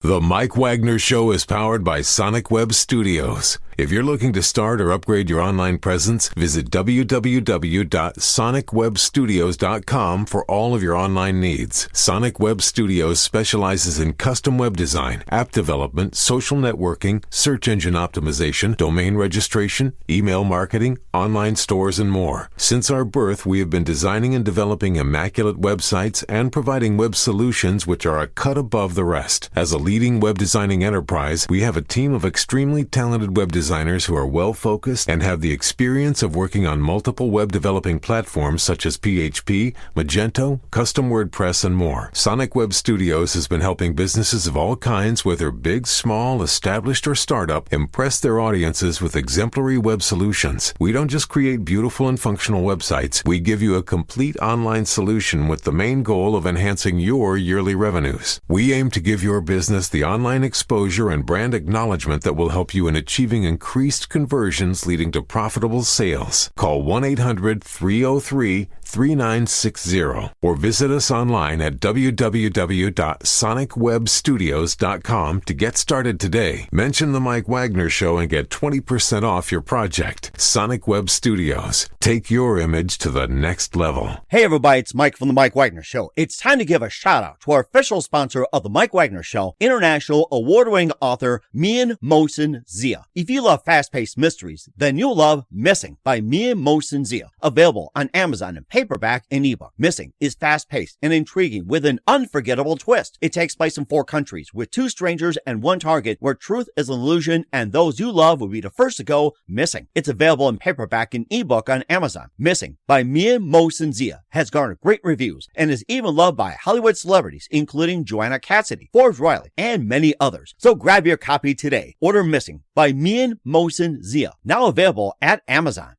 The Mike Wagner Show is powered by Sonic Web Studios. If you're looking to start or upgrade your online presence, visit www.sonicwebstudios.com for all of your online needs. Sonic Web Studios specializes in custom web design, app development, social networking, search engine optimization, domain registration, email marketing, online stores, and more. Since our birth, we have been designing and developing immaculate websites and providing web solutions which are a cut above the rest. As a leading web designing enterprise, we have a team of extremely talented web designers who are well-focused and have the experience of working on multiple web developing platforms such as PHP, Magento, custom WordPress, and more. Sonic Web Studios has been helping businesses of all kinds, whether big, small, established, or startup, impress their audiences with exemplary web solutions. We don't just create beautiful and functional websites. We give you a complete online solution with the main goal of enhancing your yearly revenues. We aim to give your business the online exposure and brand acknowledgement that will help you in achieving increased conversions leading to profitable sales. Call 1-800-303-3960 or visit us online at www.sonicwebstudios.com to get started today. Mention The Mike Wagner Show and get 20% off your project. Sonic Web Studios. Take your image to the next level. Hey everybody, it's Mike from The Mike Wagner Show. It's time to give a shout out to our official sponsor of The Mike Wagner Show, international award-winning author Mian Mosen Zia. If you love fast-paced mysteries, then you'll love Missing by Mian Mosen Zia. Available on Amazon in paperback and ebook. Missing is fast-paced and intriguing with an unforgettable twist. It takes place in 4 countries with 2 strangers and 1 target where truth is an illusion and those you love will be the first to go missing. It's available in paperback and ebook on Amazon. Missing by Mian Mosen Zia has garnered great reviews and is even loved by Hollywood celebrities including Joanna Cassidy, Forbes Riley, and many others. So grab your copy today. Order Missing by Mian Mosen Zia, now available at Amazon.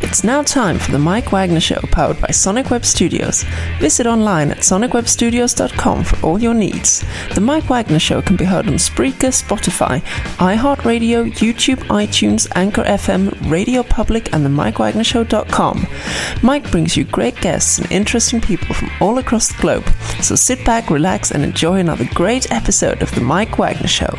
It's now time for the Mike Wagner Show, powered by Sonic Web Studios. Visit online at sonicwebstudios.com for all your needs. The Mike Wagner Show can be heard on Spreaker, Spotify, iHeartRadio, YouTube, iTunes, Anchor FM, Radio Public, and the MikeWagnerShow.com. Mike brings you great guests and interesting people from all across the globe. So sit back, relax, and enjoy another great episode of the Mike Wagner Show.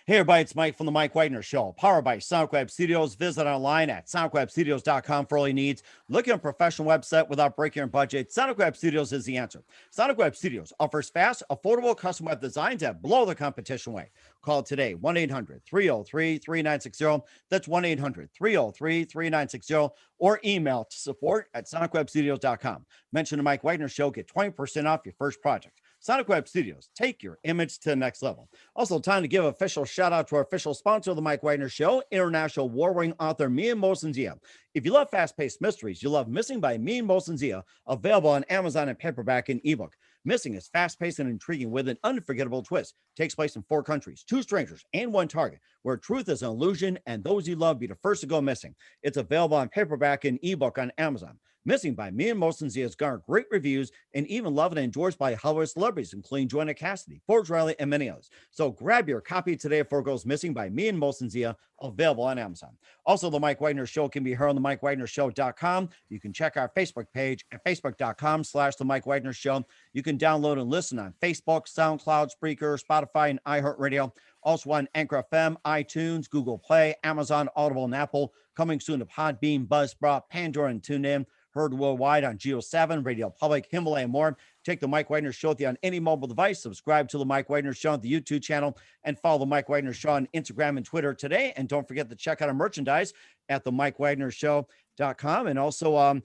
Hey everybody, it's Mike from the Mike Wagner Show, powered by Sonic Web Studios. Visit online at sonicwebstudios.com for all your needs. Looking at a professional website without breaking your budget? Sonic Web Studios is the answer. Sonic Web Studios offers fast, affordable custom web designs that blow the competition away. Call today, 1-800-303-3960. That's 1-800-303-3960. Or email to support@sonicwebstudios.com. Mention the Mike Wagner Show, get 20% off your first project. Sonic Web Studios, take your image to the next level. Also, time to give an official shout out to our official sponsor of the Mike Wagner Show, international war-winning author Mian Mosen Zia. If you love fast-paced mysteries, you'll love Missing by Mian Mosen Zia, available on Amazon in paperback and ebook. Missing is fast-paced and intriguing with an unforgettable twist. Takes place in 4 countries, 2 strangers, and 1 target, where truth is an illusion and those you love be the first to go missing. It's available on paperback and ebook on Amazon. Missing by Mian Mosen Zia has garnered great reviews and even loved and endorsed by Hollywood celebrities, including Joanna Cassidy, Forbes Riley, and many others. So grab your copy today before it goes missing by Mian Mosen Zia, available on Amazon. Also, the Mike Wagner Show can be heard on the MikeWagnerShow.com. You can check our Facebook page at facebook.com/the Mike Wagner Show. You can download and listen on Facebook, SoundCloud, Spreaker, Spotify, and iHeartRadio. Also on Anchor FM, iTunes, Google Play, Amazon, Audible, and Apple. Coming soon to Podbean, Buzzsprout, Pandora, and TuneIn. Heard worldwide on Geo 7, Radio Public, Himalaya, and more. Take the Mike Wagner Show with you on any mobile device. Subscribe to the Mike Wagner Show on the YouTube channel and follow the Mike Wagner Show on Instagram and Twitter today. And don't forget to check out our merchandise at the MikeWagnerShow.com. And also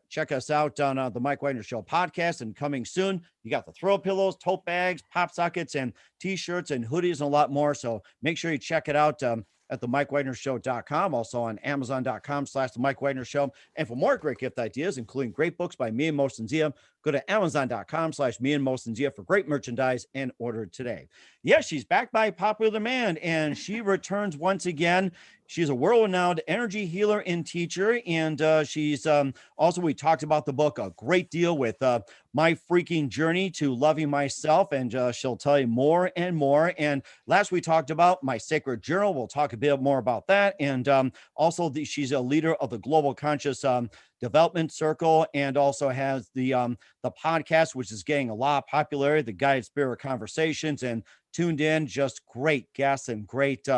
check us out on the Mike Wagner Show podcast. And coming soon, you got the throw pillows, tote bags, pop sockets, and t-shirts and hoodies and a lot more. So make sure you check it out at the MikeWagnerShow.com, also on Amazon.com/the Mike Wagner Show. And for more great gift ideas, including great books by Mian Mosen Zia, go Go to amazon.com/me-and-Mosensia for great merchandise and order today. Yes, she's back by popular demand, and she returns once again. She's a world-renowned energy healer and teacher, and she's also, we talked about the book a great deal with My Freaking Journey to Loving Myself, and she'll tell you more and more. And last we talked about My Sacred Journal. We'll talk a bit more about that. And also, she's a leader of the Global Conscious Development Circle, and also has the podcast, which is getting a lot of popularity, the Guided Spirit Conversations, and Tuned In, just great guests and great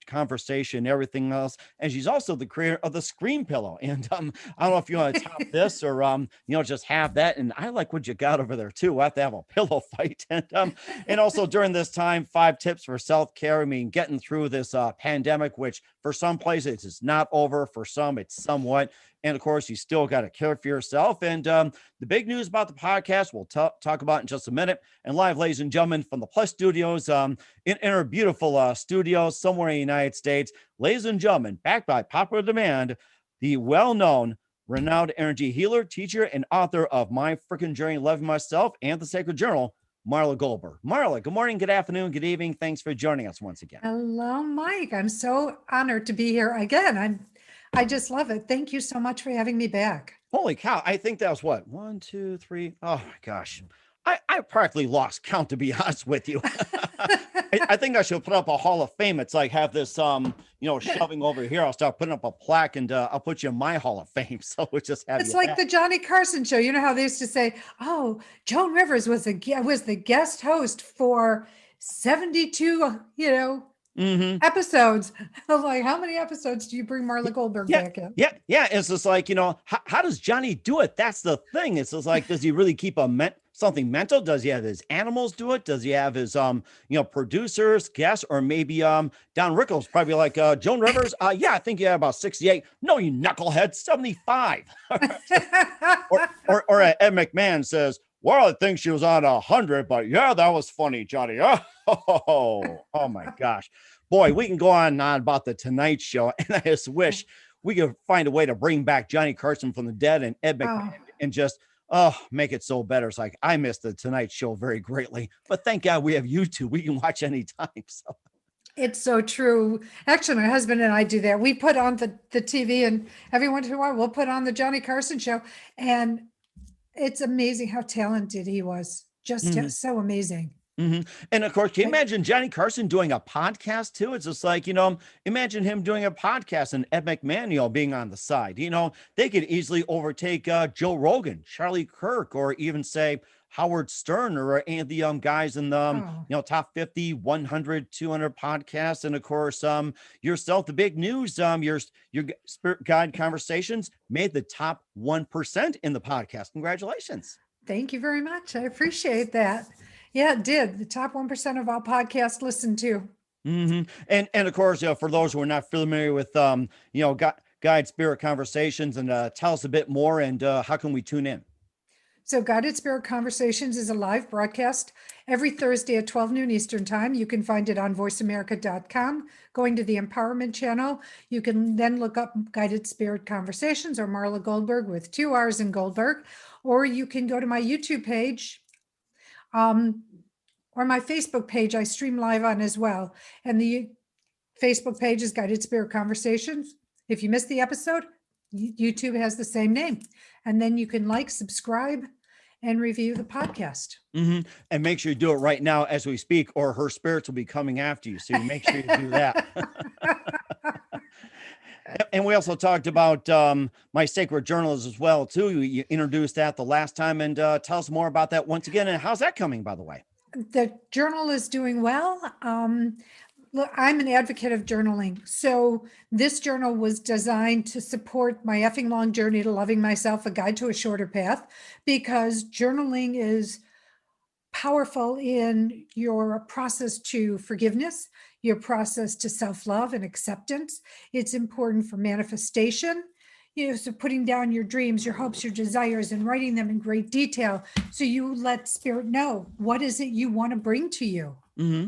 conversation, everything else. And she's also the creator of the Scream Pillow. And I don't know if you want to top this or just have that. And I like what you got over there too. We'll have to have a pillow fight. And also during this time, 5 tips for self-care. I mean, getting through this pandemic, which for some places it's not over, for some it's somewhat. And of course, you still got to care for yourself. And the big news about the podcast, we'll talk about in just a minute. And live, ladies and gentlemen, from the Plus Studios, in our beautiful studios somewhere in the United States, ladies and gentlemen, backed by popular demand, the well-known, renowned energy healer, teacher, and author of My Freaking Journey, Loving Myself, and the Sacred Journal, Marla Goldberrg. Marla, good morning, good afternoon, good evening. Thanks for joining us once again. Hello, Mike. I'm so honored to be here again. I just love it. Thank you so much for having me back. Holy cow. I think that was what? 1, 2, 3. Oh my gosh. I practically lost count, to be honest with you. I think I should put up a Hall of Fame. It's like have this, shoving over here. I'll start putting up a plaque and I'll put you in my Hall of Fame. So we just have it's like the Johnny Carson show. You know how they used to say, "Oh, Joan Rivers was the guest host for 72, episodes." I was like, how many episodes do you bring Marla Goldberg back in? Yeah. It's just like, how does Johnny do it? That's the thing. It's just like, does he really keep something mental? Does he have his animals do it? Does he have his, producers, guests, or maybe Don Rickles probably like Joan Rivers? Yeah, I think you have about 68. No, you knucklehead, 75. or Ed McMahon says, well, I think she was on 100, but yeah, that was funny, Johnny. Oh my gosh. Boy, we can go on and on about the Tonight Show, and I just wish we could find a way to bring back Johnny Carson from the dead and Ed McMahon and just make it so better. It's like, I miss the Tonight Show very greatly, but thank God we have YouTube. We can watch anytime. So it's so true. Actually, my husband and I do that. We put on the TV, and every once in a while we'll put on the Johnny Carson show, and it's amazing how talented he was. Just so amazing. Mm-hmm. And of course, can you imagine Johnny Carson doing a podcast too? It's just like, imagine him doing a podcast and Ed McMahon, being on the side. They could easily overtake Joe Rogan, Charlie Kirk, or even say Howard Stern, or any of the guys in the top 50, 100, 200 podcasts. And of course, yourself, the big news, your Spirit Guide Conversations made the top 1% in the podcast. Congratulations. Thank you very much. I appreciate that. Yeah, it did. The top 1% of all podcasts listened to. Mm-hmm. And of course, for those who are not familiar with, Guide Spirit Conversations, and tell us a bit more, and how can we tune in? So Guided Spirit Conversations is a live broadcast every Thursday at 12 noon Eastern time. You can find it on voiceamerica.com. Going to the Empowerment channel, you can then look up Guided Spirit Conversations or Marla Goldberg with 2 R's in Goldberg, or you can go to my YouTube page, or my Facebook page. I stream live on as well. And the Facebook page is Guided Spirit Conversations. If you missed the episode, YouTube has the same name. And then you can subscribe, and review the podcast. Mm-hmm. And make sure you do it right now as we speak, or her spirits will be coming after you. So you make sure you do that. And we also talked about My Sacred Journals as well, too. You introduced that the last time, and tell us more about that once again. And how's that coming, by the way? The journal is doing well. Look, I'm an advocate of journaling. So this journal was designed to support my effing long journey to loving myself, a guide to a shorter path, because journaling is powerful in your process to forgiveness, your process to self-love and acceptance. It's important for manifestation, so putting down your dreams, your hopes, your desires, and writing them in great detail. So you let spirit know, what is it you want to bring to you? Mm-hmm.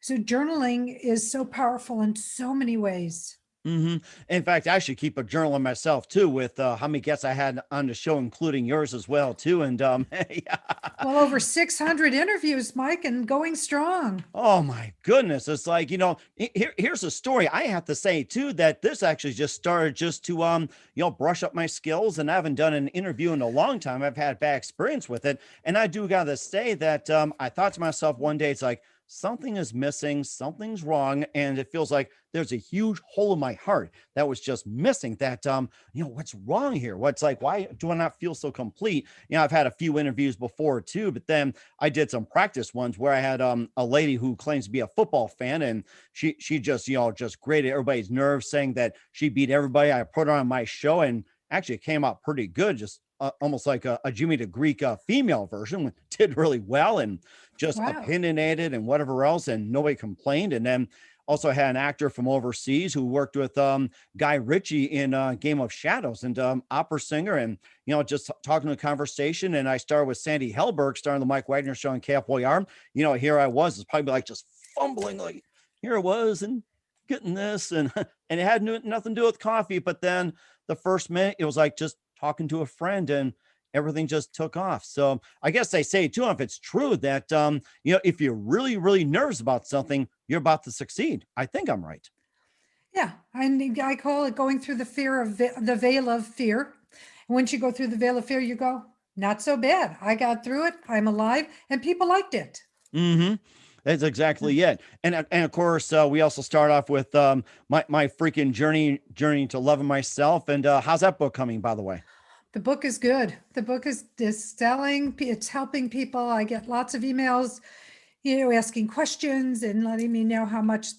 So journaling is so powerful in so many ways. hmm In fact, I should keep a journal of myself too, with how many guests I had on the show, including yours as well too. And yeah. Well, over 600 interviews, Mike, and going strong. Oh my goodness. It's like, here's a story. I have to say too, that this actually just started just to, brush up my skills, and I haven't done an interview in a long time. I've had bad experience with it. And I do got to say that, I thought to myself one day, it's like, something is missing, something's wrong. And it feels like there's a huge hole in my heart that was just missing that, what's wrong here? What's like, why do I not feel so complete? I've had a few interviews before too, but then I did some practice ones where I had a lady who claims to be a football fan, and she just just grated everybody's nerves, saying that she beat everybody. I put her on my show, and actually it came out pretty good, just almost like a Jimmy the Greek female version. Did really well, and just Wow. opinionated and whatever else, and nobody complained. And then also had an actor from overseas who worked with Guy Ritchie in Game of Shadows, and opera singer, and just talking to a conversation. And I started with Sandy Hellberg, starring the Mike Wagner Show on KFYR. Here I was, it's probably like just fumbling, like here it was, and getting this, and and it had nothing to do with coffee. But then the first minute, it was like just talking to a friend, and everything just took off. So I guess they say too, if it's true that if you're really, really nervous about something, you're about to succeed. I think I'm right. Yeah, and I call it going through the fear of the veil of fear. And once you go through the veil of fear, you go, not so bad. I got through it. I'm alive, and people liked it. Mm-hmm. That's exactly it. And of course, we also start off with my freaking journey to loving myself. And how's that book coming, by the way? The book is good. The book is selling. It's helping people. I get lots of emails, asking questions and letting me know how much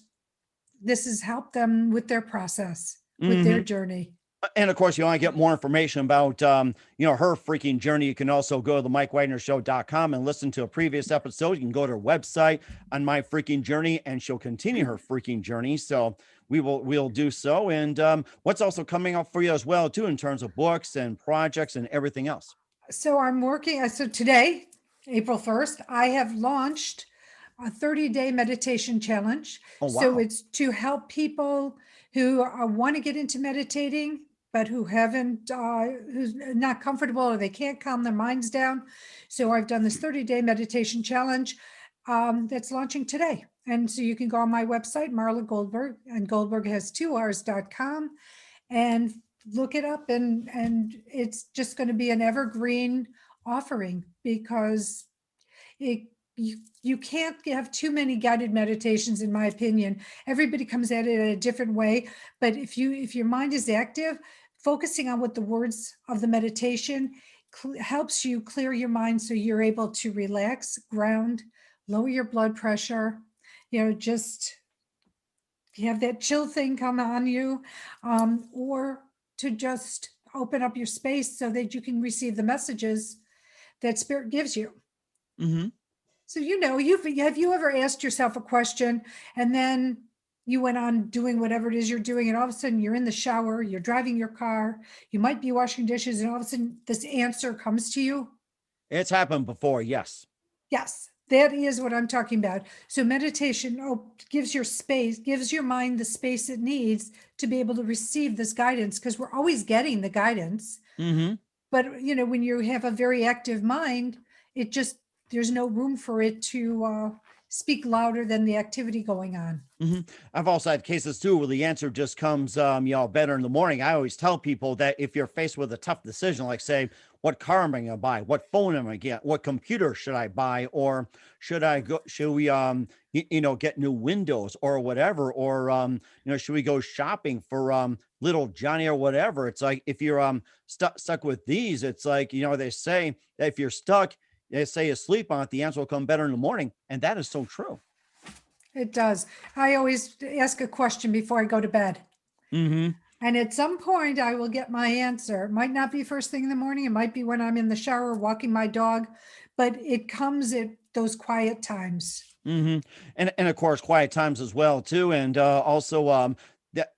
this has helped them with their process, with their journey. And of course, you want to get more information about, her freaking journey. You can also go to the MikeWagnerShow.com and listen to a previous episode. You can go to her website on My Freaking Journey, and she'll continue her freaking journey. So we'll do so. And what's also coming up for you as well, too, in terms of books and projects and everything else? So I'm working. So today, April 1st, I have launched a 30-day meditation challenge. Oh, wow. So it's to help people who want to get into meditating, but who haven't, who's not comfortable, or they can't calm their minds down. So I've done this 30-day meditation challenge that's launching today. And so you can go on my website, Marla Goldberg, and Goldberg has 2Rs.com, and look it up. And it's just going to be an evergreen offering, because you can't have too many guided meditations, in my opinion. Everybody comes at it a different way, but if your mind is active, focusing on what the words of the meditation helps you clear your mind, so you're able to relax, ground, lower your blood pressure, just you have that chill thing come on you, or to just open up your space so that you can receive the messages that Spirit gives you. Mm-hmm. So, have you ever asked yourself a question, and then you went on doing whatever it is you're doing, and all of a sudden you're in the shower, you're driving your car, you might be washing dishes, and all of a sudden this answer comes to you? It's happened before. Yes. Yes, that is what I'm talking about. So meditation gives your mind the space it needs to be able to receive this guidance, because we're always getting the guidance. Mm-hmm. But, when you have a very active mind, there's no room for it to speak louder than the activity going on. Mm-hmm. I've also had cases too where the answer just comes, better in the morning. I always tell people that if you're faced with a tough decision, like say, what car am I going to buy? What phone am I get? What computer should I buy? Or should we, get new windows or whatever? Or, should we go shopping for, little Johnny or whatever? It's like, if you're, stuck with these, it's like, they say that if you're stuck, they say you sleep on it, the answer will come better in the morning. And that is so true. It does. I always ask a question before I go to bed. Mm-hmm. And at some point I will get my answer. It might not be first thing in the morning. It might be when I'm in the shower walking my dog, but it comes at those quiet times. Mm-hmm. And of course, quiet times as well too. And also,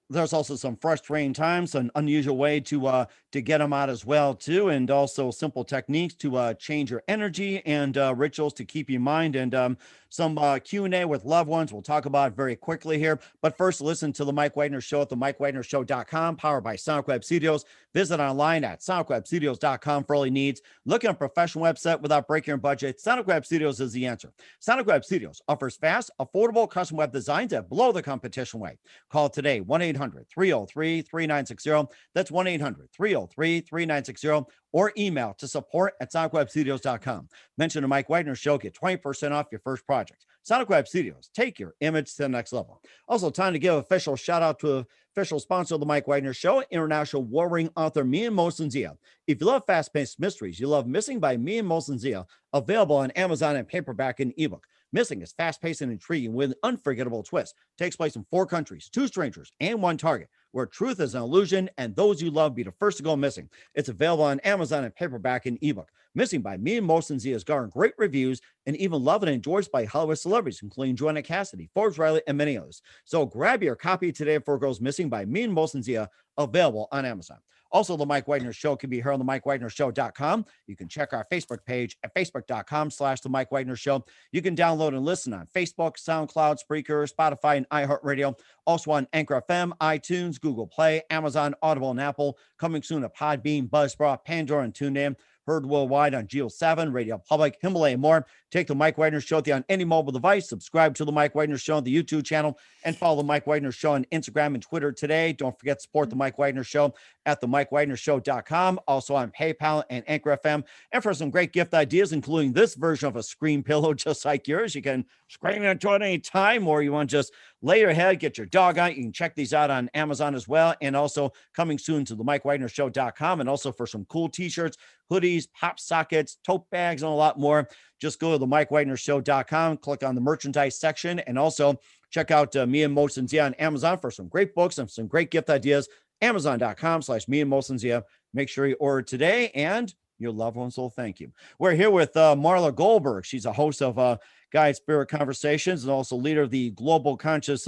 There's also some frustrating times, an unusual way to get them out as well too, and also simple techniques to change your energy and rituals to keep you in mind, and some Q&A with loved ones we'll talk about very quickly here. But first, listen to the Mike Wagner Show at the MikeWagnerShow.com, powered by Sonic Web Studios. Visit online at SonicWebStudios.com for all your needs. Looking at a professional website without breaking your budget? Sonic Web Studios is the answer. Sonic Web Studios offers fast, affordable custom web designs that blow the competition away. Call today, 1-800-303-3960. That's 1-800-303-3960. Or email to support@sonicwebstudios.com. Mention the Mike Wagner Show, get 20% off your first project. Sonic Web Studios, take your image to the next level. Also, time to give official shout out to a official sponsor of the Mike Wagner Show, international warring author Mian Mosensia. If you love fast-paced mysteries, you love Missing by Mian Mosensia, available on Amazon and paperback and ebook. Missing is fast-paced and intriguing with an unforgettable twist. Takes place in 4 countries, 2 strangers, and 1 target, where truth is an illusion and those you love be the first to go missing. It's available on Amazon and paperback and ebook. Missing by Mian Mosensia has garnered great reviews and even loved and enjoyed by Hollywood celebrities, including Joanna Cassidy, Forbes Riley, and many others. So grab your copy today before it goes missing by Mian Mosensia, available on Amazon. Also, the Mike Wagner Show can be heard on the MikeWagnerShow.com. You can check our Facebook page at Facebook.com/The Mike Wagner Show. You can download and listen on Facebook, SoundCloud, Spreaker, Spotify, and iHeartRadio. Also on Anchor FM, iTunes, Google Play, Amazon, Audible, and Apple. Coming soon to Podbean, Buzzsprout, Pandora, and TuneIn. Heard worldwide on Geo 7, Radio Public, Himalaya, and more. Take the Mike Wagner Show on any mobile device. Subscribe to the Mike Wagner Show on the YouTube channel, and follow the Mike Wagner Show on Instagram and Twitter today. Don't forget to support the Mike Wagner Show at the MikeWagnerShow.com. Also on PayPal and Anchor FM. And for some great gift ideas, including this version of a scream pillow just like yours, you can scream into it any time, or you want to just lay your head, get your dog out. You can check these out on Amazon as well. And also coming soon to the MikeWagnerShow.com. And also for some cool t-shirts, hoodies, pop sockets, tote bags, and a lot more, just go to the MikeWagnerShow.com, click on the merchandise section, and also check out Mian Mosensia on Amazon for some great books and some great gift ideas. Amazon.com/Mian Mosensia. Make sure you order today, and your loved ones will thank you. We're here with Marla Goldberrg. She's a host of Guide Spirit Conversations and also leader of the Global Conscious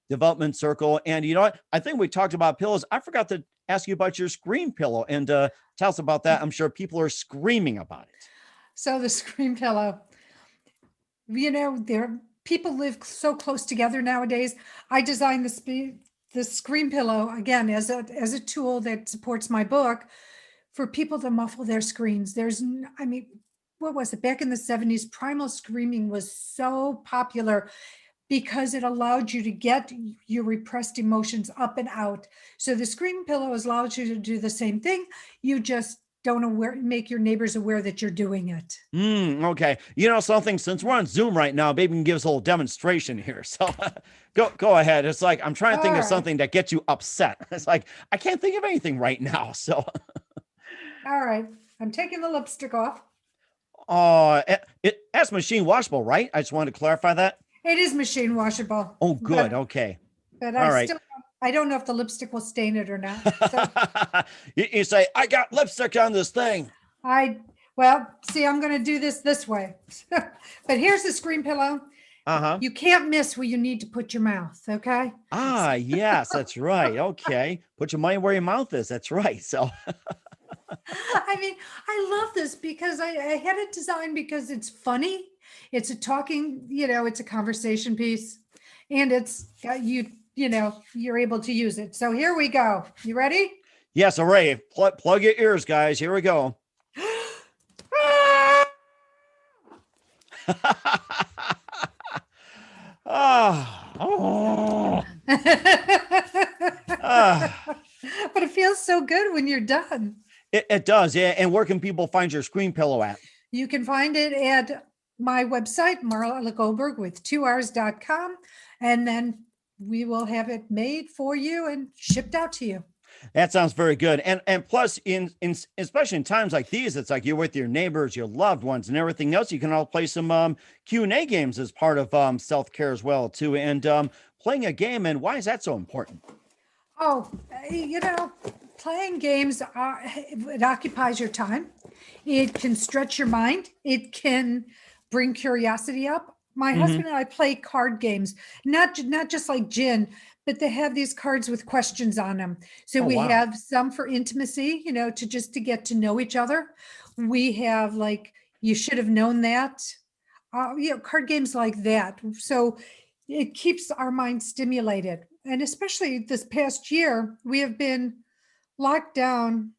Development Circle. And you know what? I think we talked about pillows. I forgot to ask you about your scream pillow, and tell us about that. I'm sure people are screaming about it. So the scream pillow, people live so close together nowadays. I designed the scream pillow again as a tool that supports my book for people to muffle their screams. What was it? Back in the 70s, primal screaming was so popular because it allowed you to get your repressed emotions up and out. So the scream pillow allows you to do the same thing. You just don't make your neighbors aware that you're doing it. Okay. You know something, since we're on Zoom right now, baby can give us a little demonstration here. So go ahead. It's like, I'm trying to think of something that gets you upset. It's like, I can't think of anything right now. So. All right. I'm taking the lipstick off. That's machine washable, right? I just wanted to clarify that. It is machine washable. Oh, good. Okay. But All right. I don't know if the lipstick will stain it or not. So. You say, I got lipstick on this thing. I'm going to do this way. But here's the scream pillow. You can't miss where you need to put your mouth. Okay. Yes, that's right. Okay. Put your money where your mouth is. That's right. So. I love this because I had it designed because it's funny. It's a talking, it's a conversation piece, and it's you're able to use it. So here we go. You ready? Yes, all right. Plug your ears, guys. Here we go. But it feels so good when you're done. It does, yeah. And where can people find your scream pillow at? You can find it at my website, Marla Goldberrg with 2Rs.com, and then we will have it made for you and shipped out to you. That sounds very good. And plus, especially in times like these, it's like you're with your neighbors, your loved ones, and everything else. You can all play some Q&A games as part of self-care as well, too. And playing a game, and why is that so important? Playing games, it occupies your time. It can stretch your mind. It can bring curiosity up. My husband and I play card games, not just like gin, but they have these cards with questions on them. So Oh, we wow. have some for intimacy, to get to know each other. We have like, you should have known that, card games like that. So it keeps our mind stimulated. And especially this past year, we have been locked down,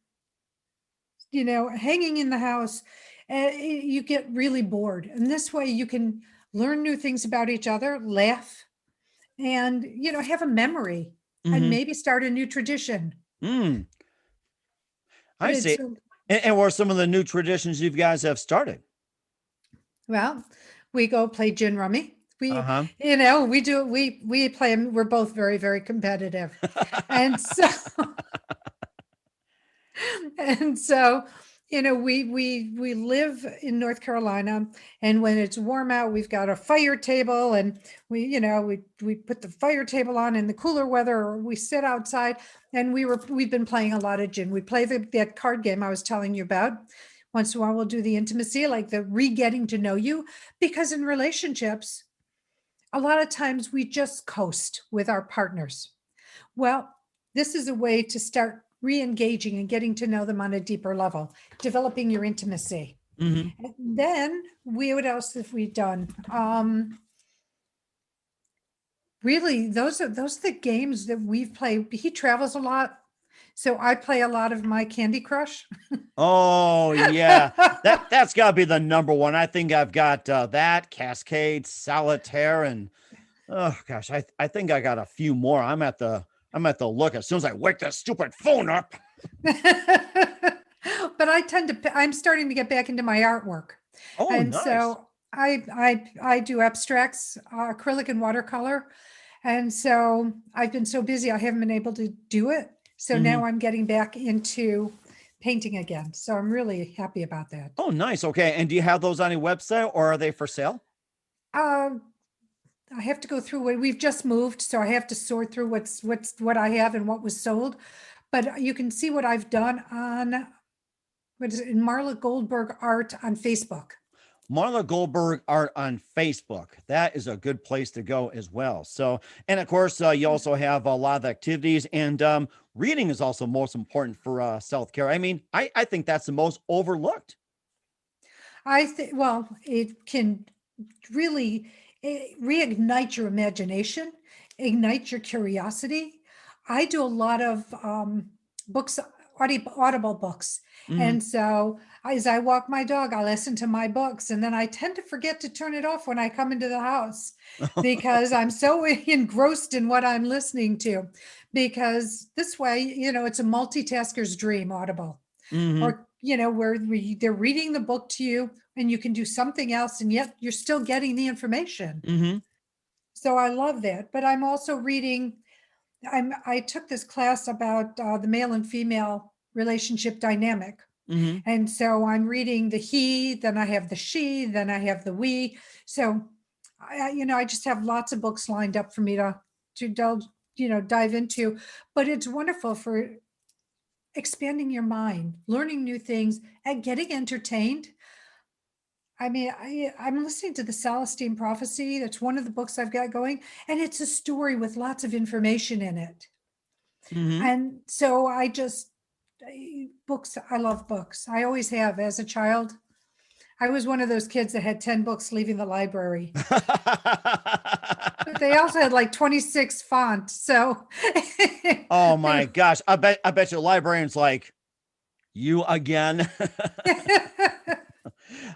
hanging in the house. You get really bored. And this way you can learn new things about each other, laugh, and have a memory and Hmm. maybe start a new tradition. Mm, But I see. And what are some of the new traditions you guys have started? well, we go play gin rummy. We Uh-huh. we do we play 'em. We're both very, very competitive. And so and so we live in North Carolina, and when it's warm out, we've got a fire table, and we put the fire table on in the cooler weather, or we sit outside. And we've been playing a lot of gin. We play that card game I was telling you about. Once in a while we'll do the intimacy, like the re-getting to know you, because in relationships a lot of times we just coast with our partners. Well, this is a way to start re-engaging and getting to know them on a deeper level, developing your intimacy. Hmm. And then what else have we done? Really, those are the games that we've played. He travels a lot, so I play a lot of my Candy Crush. Oh, yeah. That's got to be the number one. I think I've got that, Cascade, Solitaire, and oh gosh, I think I got a few more. I'm at the look as soon as I wake that stupid phone up. But I'm starting to get back into my artwork. Oh, And nice. so I do abstracts, acrylic and watercolor. And so I've been so busy, I haven't been able to do it. So Hmm. now I'm getting back into painting again. So I'm really happy about that. Oh, nice. Okay. And do you have those on your website or are they for sale? Uh, I have to go through what we've just moved, so I have to sort through what I have and what was sold. But you can see what I've done on what is it, in Marla Goldberg Art on Facebook. Marla Goldberg Art on Facebook. That is a good place to go as well. So, and of course, you also have a lot of activities, and reading is also most important for self care. I mean, I think that's the most overlooked. I think, well, it can really reignite your imagination, ignite your curiosity. I do a lot of books, audible books. Hmm. And so as I walk my dog, I listen to my books, and then I tend to forget to turn it off when I come into the house because I'm so engrossed in what I'm listening to. Because this way, it's a multitasker's dream, Audible. Hmm. Or where they're reading the book to you and you can do something else, and yet you're still getting the information. Hmm. So I love that. But I'm also reading, I took this class about the male and female relationship dynamic. Hmm. And so I'm reading the he, then I have the she, then I have the we. So I just have lots of books lined up for me to dive into. But it's wonderful for expanding your mind, learning new things, and getting entertained. I mean, I'm listening to the Celestine Prophecy. That's one of the books I've got going, and it's a story with lots of information in it. Hmm. And so books, I love books. I always have. As a child, I was one of those kids that had 10 books leaving the library, but they also had like 26 font. So Oh my gosh. I bet your librarian's like, you again.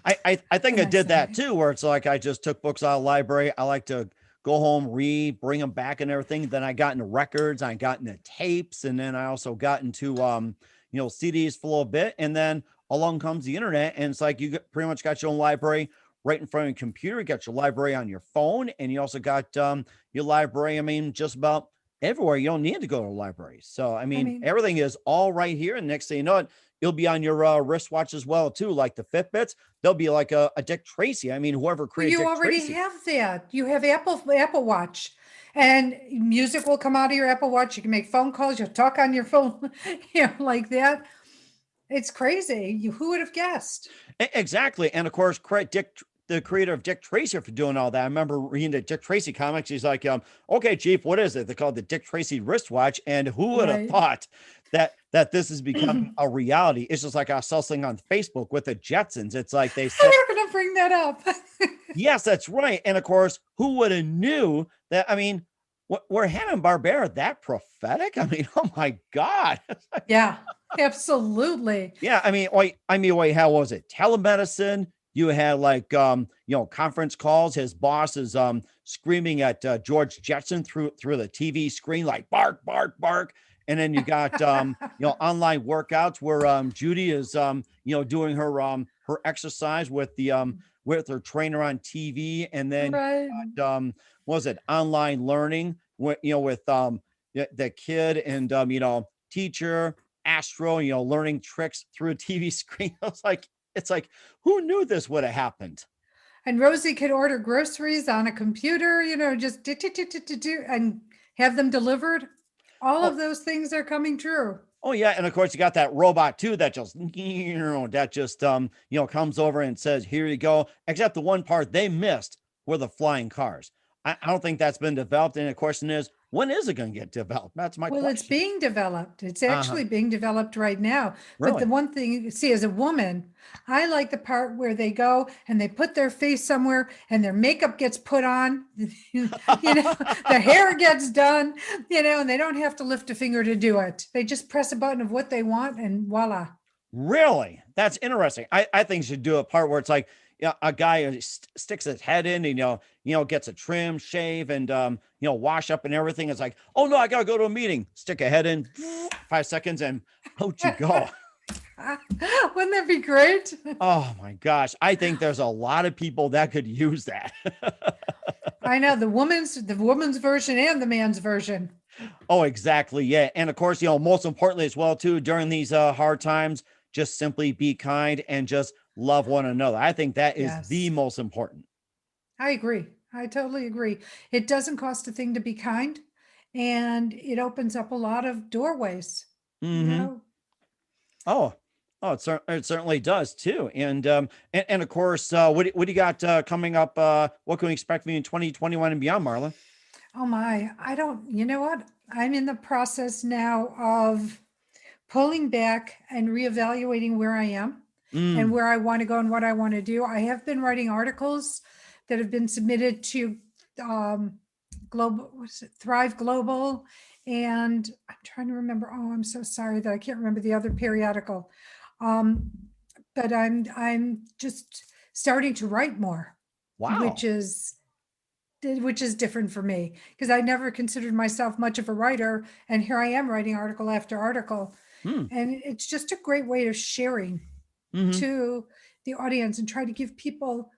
I think I and I did that say, too, where it's like I just took books out of the library. I like to go home, read, bring them back and everything. Then I got into records, I got into tapes, and then I also got into CDs for a little bit. And then along comes the internet, and it's like pretty much got your own library right in front of your computer. You got your library on your phone, and you also got your library, I mean, just about everywhere. You don't need to go to a library. So I I mean, mean, everything is all right here. And next thing you know it, it'll be on your wristwatch as well too, like the Fitbits. They'll be like a Dick Tracy. I mean, whoever well, created you Dick already Tracy. have that. You have Apple Watch, and music will come out of your Apple Watch. You can make phone calls. You'll talk on your phone, like that. It's crazy. Who would have guessed? Exactly. And of course, the creator of Dick Tracy for doing all that. I remember reading the Dick Tracy comics. He's like, okay, Chief, what is it? They call it the Dick Tracy wristwatch. And who would have Right. thought that this has become a reality? It's just like I saw something on Facebook with the Jetsons. It's like they said, We're going to bring that up. yes, that's right. And of course, who would have knew that? I mean, were Hanna-Barbera that prophetic? I mean, oh my God. Yeah, absolutely. Yeah, I mean, how was it? Telemedicine. You had like conference calls. His boss is screaming at George Jetson through the TV screen, like bark, bark, bark. And then you got online workouts where Judy is doing her exercise with her trainer on TV, and then Right. what was it, online learning with the kid and teacher Astro, learning tricks through a TV screen. It's like, who knew this would have happened? And Rosie could order groceries on a computer, just do and have them delivered. All of those things are coming true. Oh yeah, and of course you got that robot too that just comes over and says, "Here you go." Except the one part they missed were the flying cars. I don't think that's been developed. And the question is, when is it going to get developed? That's my Well, question. it's being developed. It's actually being developed right now. But Really? the one thing you see as a woman, I like the part where they go and they put their face somewhere and their makeup gets put on, the hair gets done, and they don't have to lift a finger to do it. They just press a button of what they want and voila. Really? That's interesting. I think you should do a part where it's like, a guy who sticks his head in, and, gets a trim, shave, and, wash up and everything. It's like, oh no, I got to go to a meeting. Stick a head in 5 seconds and out you go. Wouldn't that be great? Oh my gosh. I think there's a lot of people that could use that. I know the woman's version and the man's version. Oh, exactly. Yeah. And of course, most importantly as well, too, during these hard times, just simply be kind and just love one another. I think that is the most important. I agree. I totally agree. It doesn't cost a thing to be kind, and it opens up a lot of doorways. Mm-hmm. Oh, it certainly does too. And of course, what do you got coming up? What can we expect from you in 2021 and beyond, Marla? Oh my, you know what? I'm in the process now of pulling back and reevaluating where I am and where I want to go and what I want to do. I have been writing articles that have been submitted to Thrive Global, and I'm trying to remember. Oh, I'm so sorry that I can't remember the other periodical. But I'm just starting to write more. Wow. Which is different for me because I never considered myself much of a writer, and here I am writing article after article. And it's just a great way of sharing to the audience and try to give people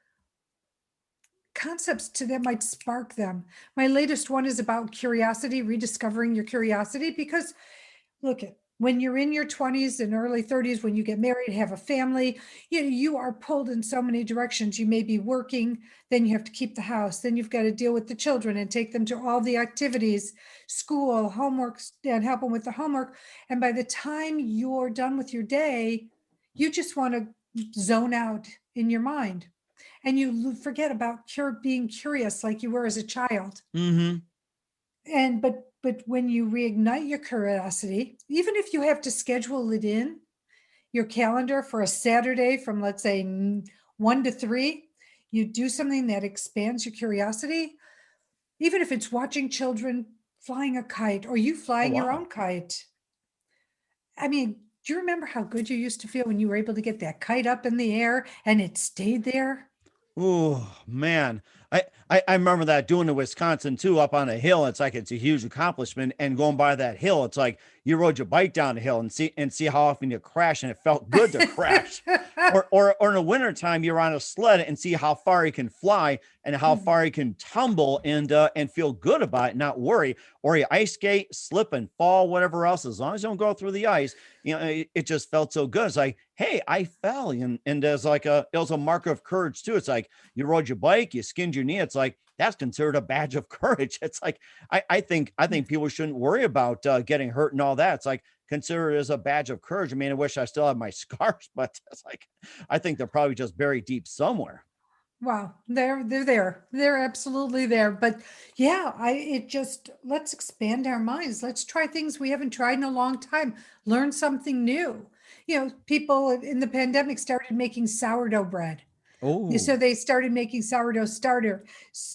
concepts that might spark them. My latest one is about curiosity, rediscovering your curiosity, because look, when you're in your 20s and early 30s, when you get married, have a family, you are pulled in so many directions. You may be working, then you have to keep the house, then you've got to deal with the children and take them to all the activities, school, homework, and help them with the homework. And by the time you're done with your day, you just want to zone out in your mind. And you forget about being curious like you were as a child. And but when you reignite your curiosity, even if you have to schedule it in your calendar for a Saturday from, let's say, 1 to 3, you do something that expands your curiosity, even if it's watching children flying a kite or you flying your own kite. I mean, do you remember how good you used to feel when you were able to get that kite up in the air and it stayed there? Oh man. I remember that doing in Wisconsin too, up on a hill. It's a huge accomplishment. And going by that hill, it's like you rode your bike down the hill and see how often you crash, and it felt good to crash. Or in the wintertime, you're on a sled and see how far you can fly and how far you can tumble and feel good about it, not worry. Or you ice skate, slip and fall, whatever else, as long as you don't go through the ice, it just felt so good. It's like, hey, I fell. And there's it was a mark of courage too. It's like you rode your bike, you skinned your knee. It's like, that's considered a badge of courage. It's like, I think people shouldn't worry about getting hurt and all that. It's like, consider it as a badge of courage. I mean, I wish I still had my scars, but it's like, I think they're probably just buried deep somewhere. Wow, they're there. They're absolutely there. But yeah, let's expand our minds. Let's try things we haven't tried in a long time. Learn something new. People in the pandemic started making sourdough bread. So Oh, they started making sourdough starter,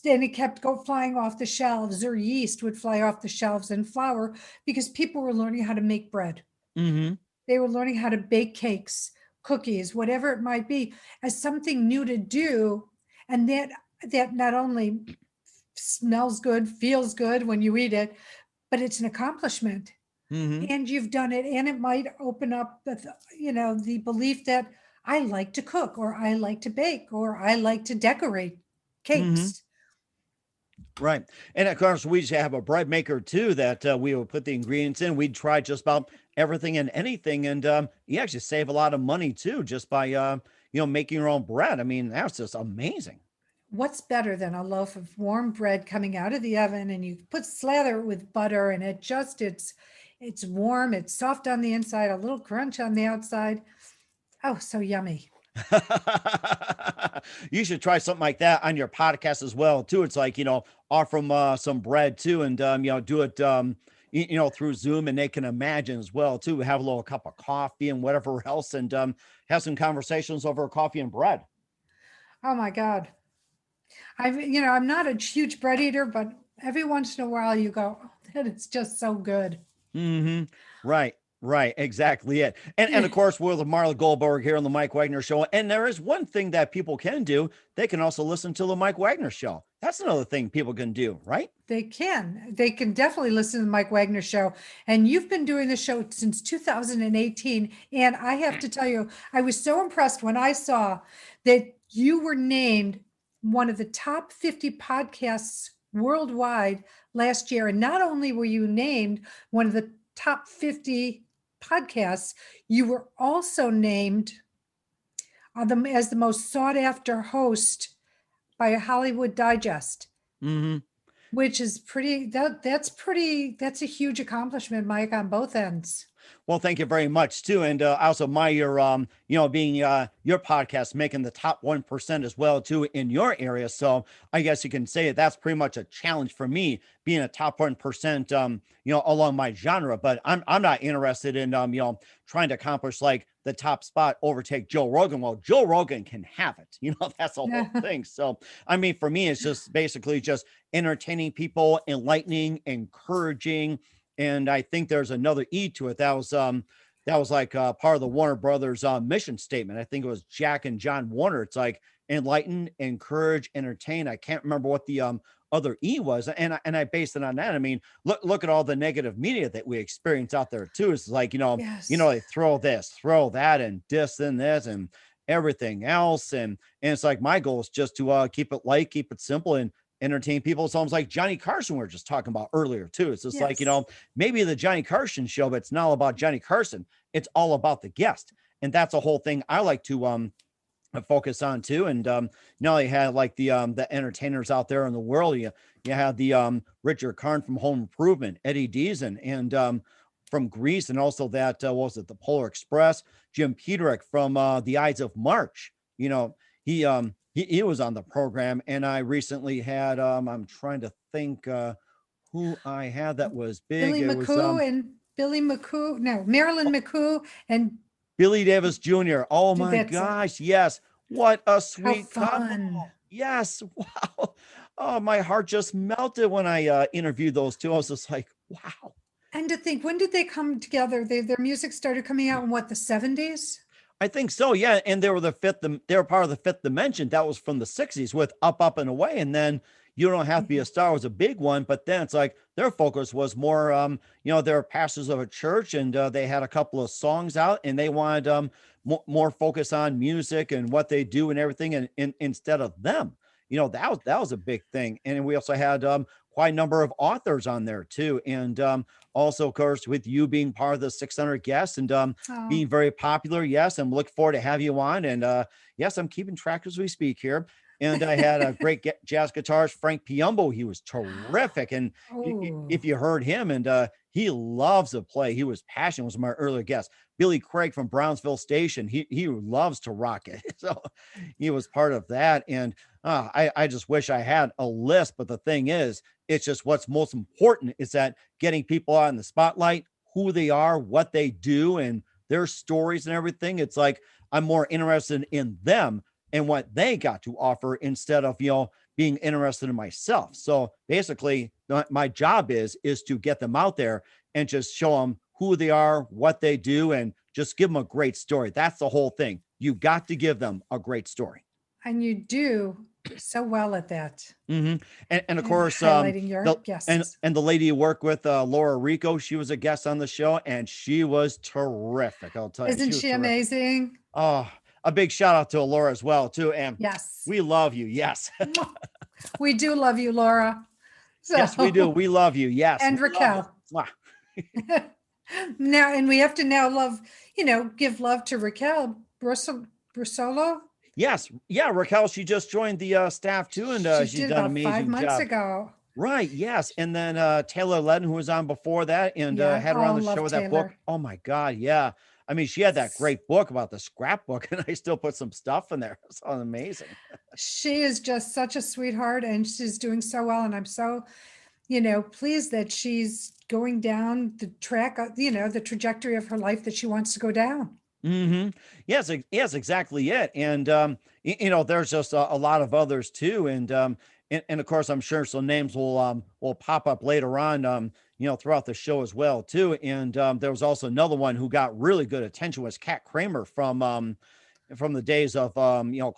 and it kept flying off the shelves, or yeast would fly off the shelves, and flour, because people were learning how to make bread. mm-hmm. They were learning how to bake cakes, cookies, whatever it might be, as something new to do. And that not only smells good, feels good when you eat it, but it's an accomplishment. Mm-hmm. And you've done it, and it might open up the belief that I like to cook, or I like to bake, or I like to decorate Mm-hmm. cakes. Right. And of course, we just have a bread maker too that we would put the ingredients in. We'd try just about everything and anything. And you actually save a lot of money too, just by, making your own bread. I mean, that's just amazing. What's better than a loaf of warm bread coming out of the oven, and you slather it with butter, and it's warm, it's soft on the inside, a little crunch on the outside. Oh, so yummy. You should try something like that on your podcast as well too. It's like, offer them some bread too, and do it through Zoom, and they can imagine as well too. Have a little cup of coffee and whatever else, and have some conversations over coffee and bread. Oh my God. I'm not a huge bread eater, but every once in a while you go, oh, that is just so good. Mm-hmm. Right. Right, exactly it. And of course, we're with Marla Goldberrg here on the Mike Wagner Show. And there is one thing that people can do. They can also listen to the Mike Wagner Show. That's another thing people can do, right? They can definitely listen to the Mike Wagner Show. And you've been doing the show since 2018. And I have to tell you, I was so impressed when I saw that you were named one of the top 50 podcasts worldwide last year. And not only were you named one of the top 50 podcasts, you were also named as the most sought after host by a Hollywood Digest. Mm-hmm. Which is that's a huge accomplishment, Mike, on both ends. Well, thank you very much too. And I also admire your, being your podcast making the top 1% as well too in your area. So I guess you can say that's pretty much a challenge for me being a top 1%, along my genre. But I'm not interested in, trying to accomplish like the top spot, overtake Joe Rogan. Well, Joe Rogan can have it. That's the whole thing. So, I mean, for me, it's just basically just entertaining people, enlightening, encouraging. And I think there's another E to it. That was like part of the Warner Brothers mission statement. I think it was Jack and John Warner. It's like enlighten, encourage, entertain. I can't remember what the other E was, and I based it on that. I mean, look at all the negative media that we experience out there too. It's like Yes. They throw this, throw that, and this and this and everything else, and it's like my goal is just to keep it light, keep it simple, and entertain people. It's almost like Johnny Carson we were just talking about earlier too. It's just like, maybe the Johnny Carson show, but it's not all about Johnny Carson. It's all about the guest. And that's a whole thing I like to focus on too. And now you have like the entertainers out there in the world. You have the Richard Karn from Home Improvement, Eddie Deason, and from Greece, and also that what was it, the Polar Express, Jim Peterick from the Ides of March. He was on the program, and I recently had I'm trying to think who I had that was big. Marilyn McCoo and Billy Davis Jr. Oh my gosh, yes. What a sweet couple. Yes. Wow. Oh, my heart just melted when I interviewed those two. I was just like, wow. And to think, when did they come together? Their music started coming out in what, the 70s? I think so, yeah. And they were they were part of the Fifth Dimension. That was from the 60s with Up, Up and Away. And then You Don't Have to Be a Star was a big one, but then it's like their focus was more, they're pastors of a church, and they had a couple of songs out, and they wanted more focus on music and what they do and everything, and instead of them. That was a big thing. And we also had quite a number of authors on there too. And also, of course, with you being part of the 600 guests and being very popular. Yes, I'm looking forward to have you on. And yes, I'm keeping track as we speak here. And I had a great jazz guitarist, Frank Piumbo. He was terrific. And if you heard him, and he loves to play. He was passionate, was my earlier guest. Billy Craig from Brownsville Station. He loves to rock it. So he was part of that. And I just wish I had a list. But the thing is, it's just what's most important is that getting people out in the spotlight, who they are, what they do, and their stories and everything. It's like I'm more interested in them and what they got to offer instead of, being interested in myself. So basically, my job is to get them out there and just show them who they are, what they do, and just give them a great story. That's the whole thing. You got to give them a great story. And you do so well at that. Mm-hmm. And of course, highlighting your guests. and the lady you work with, Laura Rico, she was a guest on the show, and she was terrific. I'll tell you. Isn't she amazing? Oh, a big shout out to Laura as well, too. And yes, we love you. Yes. We do love you, Laura. So, yes, we do. We love you. Yes. And Raquel. Now, and we have to now give love to Raquel Brusolo. Yes. Yeah. Raquel, she just joined the staff too. And she's done an amazing 5 months job. ago. Right. Yes. And then Taylor Ledden, who was on before that and had her on the show with that book. Oh my God. Yeah. I mean, she had that great book about the scrapbook, and I still put some stuff in there. It's amazing. She is just such a sweetheart, and she's doing so well. And I'm so, pleased that she's going down the track, the trajectory of her life that she wants to go down. Mm-hmm. Yes, exactly it. And, there's just a lot of others too. And of course, I'm sure some names will pop up later on, throughout the show as well too. And there was also another one who got really good attention was Kat Kramer from the days of,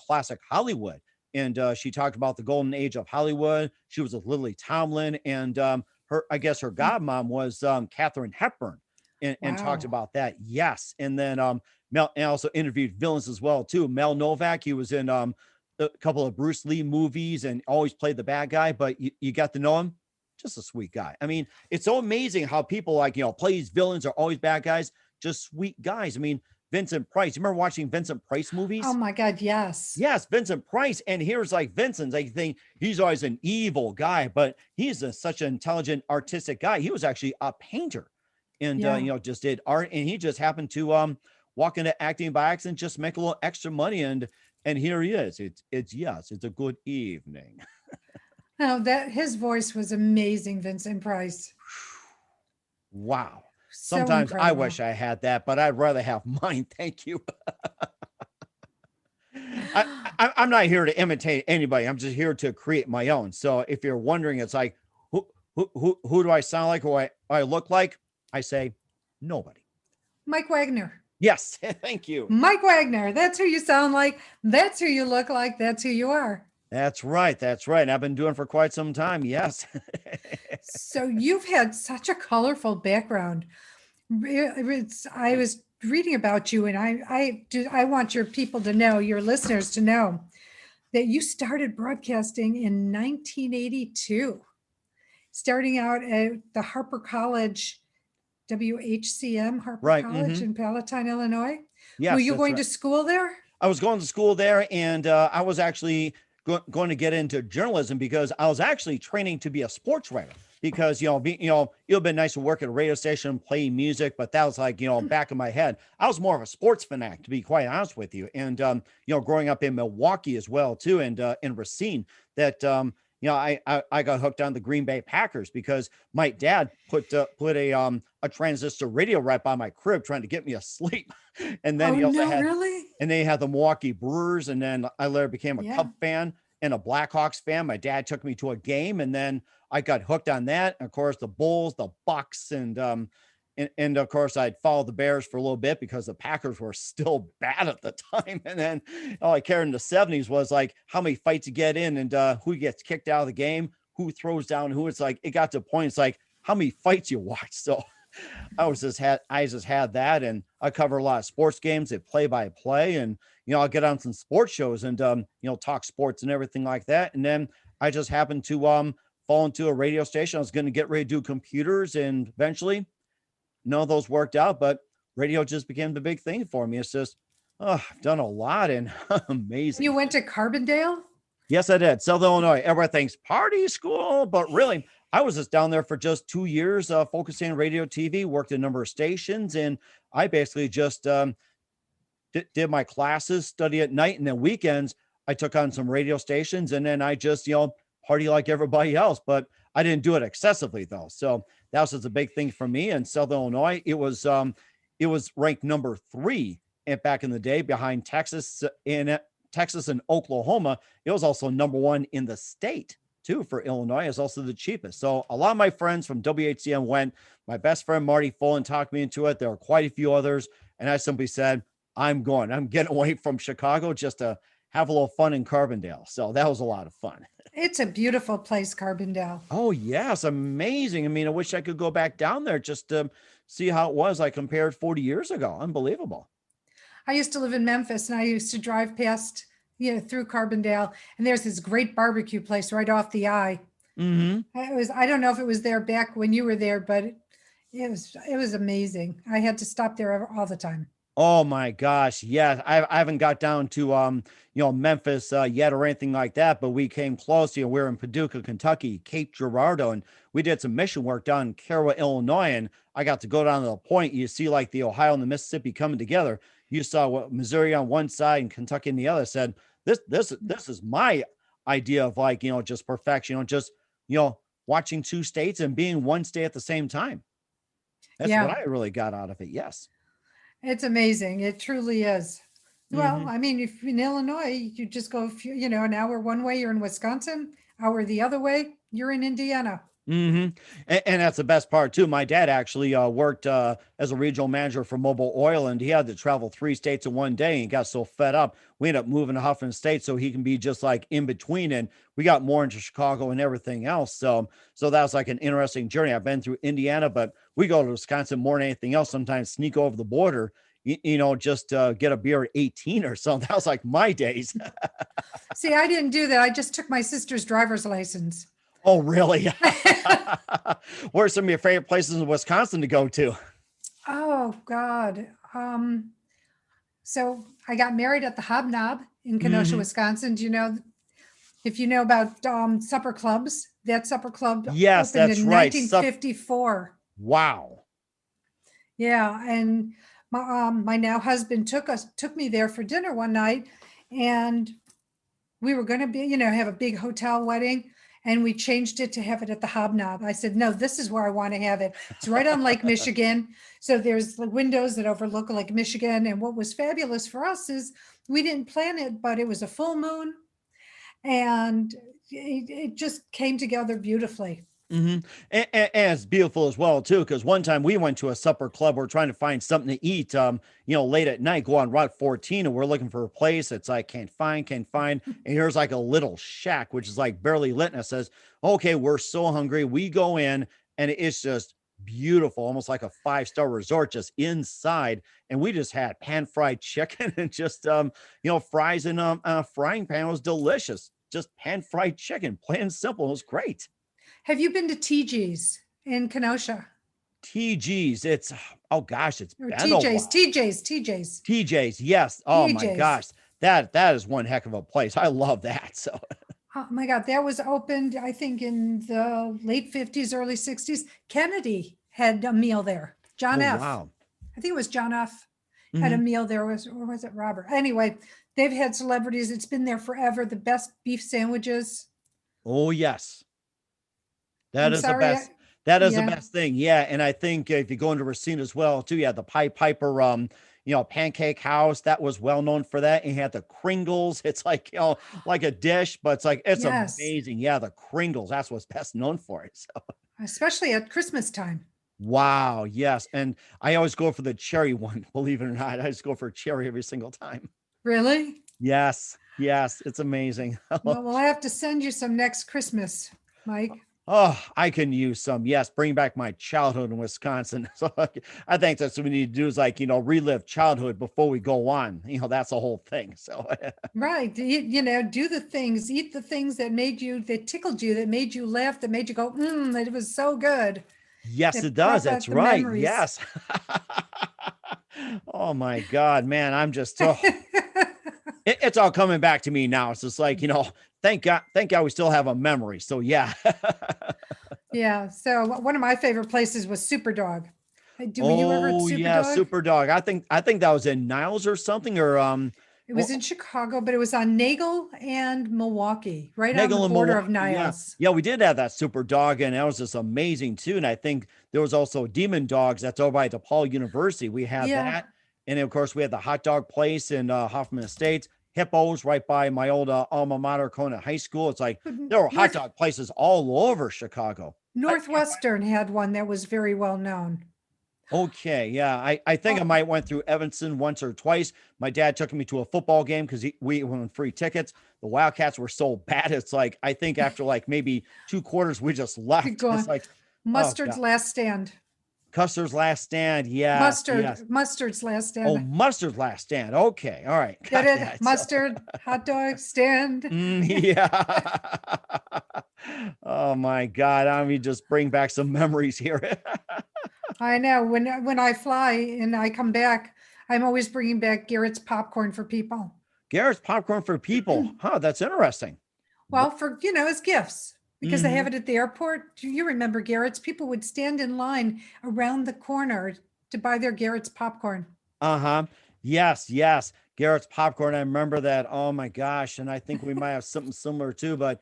classic Hollywood. And she talked about the golden age of Hollywood. She was with Lily Tomlin, and her godmom was Katharine Hepburn, and talked about that. Yes. And then Mel, and also interviewed villains as well too. Mel Novak, he was in a couple of Bruce Lee movies and always played the bad guy, but you got to know him. Just a sweet guy. I mean, it's so amazing how people play these villains are always bad guys, just sweet guys. I mean, Vincent Price. You remember watching Vincent Price movies? Oh my God, yes. Yes, Vincent Price. And here's Vincent. I think he's always an evil guy, but he's such an intelligent, artistic guy. He was actually a painter and, just did art. And he just happened to walk into acting by accident, just make a little extra money. And here he is. It's a good evening. No, his voice was amazing, Vincent Price. Wow. So sometimes incredible. I wish I had that, but I'd rather have mine. Thank you. I'm not here to imitate anybody. I'm just here to create my own. So if you're wondering, it's like, who do I sound like? Who I look like? I say nobody. Mike Wagner. Yes. Thank you. Mike Wagner. That's who you sound like. That's who you look like. That's who you are. That's right. That's right. And I've been doing it for quite some time. Yes. So you've had such a colorful background. I was reading about you, and I want your people to know, your listeners to know, that you started broadcasting in 1982, starting out at the Harper College, WHCM Harper College in Palatine, Illinois. Yes, were you going to school there? I was going to school there, and I was actually going to get into journalism because I was actually training to be a sports writer. Because, it would have been nice to work at a radio station, play music, but that was back in my head. I was more of a sports fanatic, to be quite honest with you. And, growing up in Milwaukee as well, too, and in Racine, that, I got hooked on the Green Bay Packers because my dad put a transistor radio right by my crib trying to get me asleep. And then and they had the Milwaukee Brewers. And then I later became a Cub fan and a Blackhawks fan. My dad took me to a game, and then I got hooked on that. And of course, the Bulls, the Bucks, and of course, I'd follow the Bears for a little bit because the Packers were still bad at the time. And then all I cared in the 70s was how many fights you get in and who gets kicked out of the game, who throws down who. It's it got to a point. It's how many fights you watch. So I just had that, and I cover a lot of sports games at play-by-play, and I'll get on some sports shows and talk sports and everything like that. And then I just happened to fall into a radio station. I was going to get ready to do computers, and eventually none of those worked out, but radio just became the big thing for me. It's just, I've done a lot and amazing. You went to Carbondale? Yes, I did. South Illinois. Everybody thinks party school, but really I was just down there for just 2 years, focusing on radio, TV, worked a number of stations, and I basically just did my classes, study at night, and then weekends I took on some radio stations, and then I just party like everybody else. But I didn't do it excessively though, so that was just a big thing for me. In Southern Illinois, it was ranked number 3 back in the day, behind Texas and Oklahoma. It was also number 1 in the state too for Illinois. It's also the cheapest. So a lot of my friends from WHCM went. My best friend Marty Fullen talked me into it. There were quite a few others, and I simply said, I'm going. I'm getting away from Chicago just to have a little fun in Carbondale. So that was a lot of fun. It's a beautiful place, Carbondale. Oh yes, amazing. I mean, I wish I could go back down there just to see how it was. I compared 40 years ago. Unbelievable. I used to live in Memphis, and I used to drive past, through Carbondale, and there's this great barbecue place right off the I. I don't know if it was there back when you were there, but it was amazing. I had to stop there all the time. Oh my gosh. Yeah. I haven't got down to, Memphis yet or anything like that, but we came close. We're in Paducah, Kentucky, Cape Girardeau, and we did some mission work down in Carroll, Illinois. And I got to go down to the point. You see like the Ohio and the Mississippi coming together. You saw what Missouri on one side and Kentucky on the other. Said, this is my idea of like, just perfection, watching 2 states and being one state at the same time. That's what I really got out of it. Yes. It's amazing. It truly is. Well, I mean, if in Illinois, you just go, an hour one way, you're in Wisconsin, hour the other way, you're in Indiana. And that's the best part too. My dad actually worked as a regional manager for Mobil Oil, and he had to travel 3 states in one day, and he got so fed up. We ended up moving to Huffman State so he can be just like in between, and we got more into Chicago and everything else. So that was like an interesting journey. I've been through Indiana, but we go to Wisconsin more than anything else. Sometimes sneak over the border, just get a beer at 18 or something. That was like my days. See, I didn't do that. I just took my sister's driver's license. Oh, really? What are some of your favorite places in Wisconsin to go to? Oh, God. So I got married at the Hobnob in Kenosha, Wisconsin. Do you know, if you know about supper clubs, that supper club yes, opened that's in right. 1954. Wow. Yeah. And my now husband took me there for dinner one night, and we were going to be, have a big hotel wedding. And we changed it to have it at the Hobnob. I said, no, this is where I want to have it. It's right on Lake Michigan. So there's the windows that overlook Lake Michigan. And what was fabulous for us is we didn't plan it, but it was a full moon. And it just came together beautifully. And it's beautiful as well too, because one time we went to a supper club. We're trying to find something to eat, late at night, go on Route 14, and we're looking for a place. It's like, can't find. And here's like a little shack, which is like barely lit. And it says, okay, we're so hungry. We go in, and it's just beautiful, almost like a 5-star resort just inside. And we just had pan-fried chicken and just, fries in a frying pan. It was delicious. Just pan-fried chicken, plain and simple. It was great. Have you been to TG's in Kenosha? TG's, it's TJ's. Yes. Oh TJ's. my gosh. That is one heck of a place. I love that. So oh my God, that was opened, I think, in the late 50s, early 60s. Kennedy had a meal there. John F. Wow. I think it was John F. had a meal there, or was it Robert? Anyway, they've had celebrities. It's been there forever. The best beef sandwiches. Oh yes. That is the best. That is the best thing. Yeah. And I think if you go into Racine as well too, you had the Pied Piper, pancake house that was well known for that. And you had the Kringles. It's like, like a dish, but it's like, it's amazing. Yeah. The Kringles, that's what's best known for it. So. Especially at Christmas time. Wow. Yes. And I always go for the cherry one, believe it or not. I just go for cherry every single time. Really? Yes. Yes. It's amazing. Well, we'll have to send you some next Christmas, Mike. Oh, I can use some. Yes, bring back my childhood in Wisconsin. So I think that's what we need to do is relive childhood before we go on. That's the whole thing. So right. Do the things, eat the things that tickled you, that made you laugh, that made you go, that was so good. Yes, it does. That's right. Memories. Yes. Oh my God, man. I'm just, it's all coming back to me now. It's just like, thank God we still have a memory. So yeah. Yeah. So one of my favorite places was Superdog. Were you ever at Oh yeah, Superdog? Super Dog. I think that was in Niles or something, or It well, was in Chicago, but it was on Nagel and Milwaukee, right on the Nagel and border of Milwaukee. Yeah, Niles. yeah, we did have that Super Dog, and that was just amazing too. And I think there was also Demon Dogs that's over by DePaul University. We had Yeah. that, and of course we had the hot dog place in Hoffman Estates. Hippos right by my old alma mater, Kona High School. It's like there were hot North dog places all over Chicago. I can't find. Northwestern had one that was very well known. Okay, yeah, I think I Oh, might went through Evanston once or twice. My dad took me to a football game because we won free tickets. The Wildcats were so bad. It's like I think after like maybe 2 quarters, we just keep left. It's going. like, oh Mustard's god, Last Stand. Custer's Last Stand. Yes, yes. Mustard's Last Oh, Stand. Mustard's Last Stand. Okay, all right, Get got it? that. So, Mustard, hot dog stand. yeah. Oh my god, I mean, just bring back some memories here. I know. When I fly and I come back, I'm always bringing back Garrett's popcorn for people. Garrett's popcorn for people. Huh, that's interesting. Well, for as gifts because they Mhm. have it at the airport. Do you remember Garrett's? People would stand in line around the corner to buy their Garrett's popcorn. Uh-huh. Yes, yes. Garrett's popcorn. I remember that. Oh my gosh. And I think we might have something similar too, but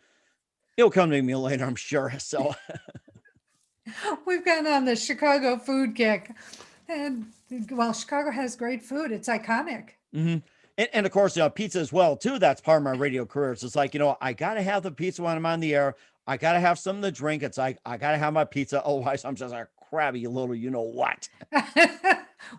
it'll come to me later, I'm sure. So We've gone on the Chicago food kick. And well, Chicago has great food. It's iconic. mhm. And of course, pizza as well, too. That's part of my radio career. It's just like, I gotta have the pizza when I'm on the air. I gotta have something to drink. It's like I gotta have my pizza. Otherwise, I'm just a crabby little you know what.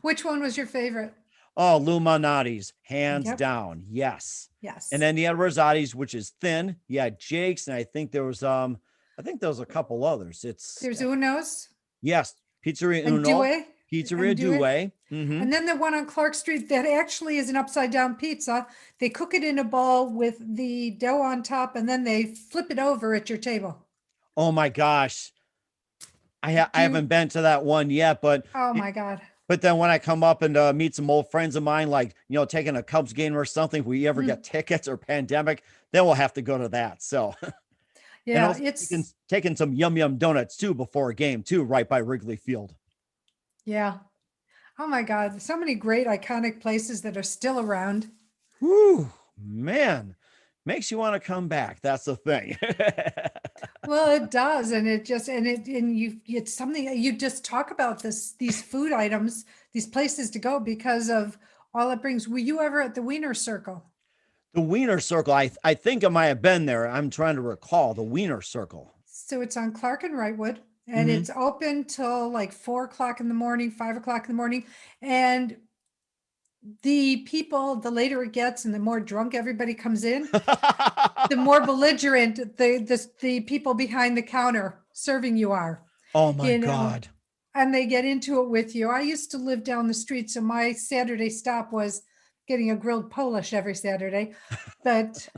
Which one was your favorite? Oh, Luminati's, hands Yep. down. Yes. Yes. And then you had Rosati's, which is thin. Yeah, Jake's, and I think there was a couple others. There's Uno's Yes, Pizzeria and Uno, Due. Pizzeria And Due. Due. Hmm. And then the one on Clark Street that actually is an upside down pizza. They cook it in a ball with the dough on top and then they flip it over at your table. Oh my gosh, I Do you, haven't been to that one yet, oh my God. but then when I come up and meet some old friends of mine, like taking a Cubs game or something, if we ever Mm. get tickets or pandemic, then we'll have to go to that. So and Yeah, also taking some yum yum donuts too before a game too, right by Wrigley Field. yeah. Oh my God. So many great iconic places that are still around. Whew, man, makes you want to come back. That's the thing. Well, it does. And it's something that you just talk about these food items, these places to go because of all it brings. Were you ever at the Wiener Circle? The Wiener Circle. I think I might have been there. I'm trying to recall the Wiener Circle. So it's on Clark and Wrightwood, and Hmm. it's open till like 4 o'clock in the morning, 5 o'clock in the morning. And the people, the later it gets and the more drunk everybody comes in, the more belligerent the people behind the counter serving you are, Oh my you know, God. and they get into it with you. I used to live down the street, so my Saturday stop was getting a grilled Polish every Saturday, but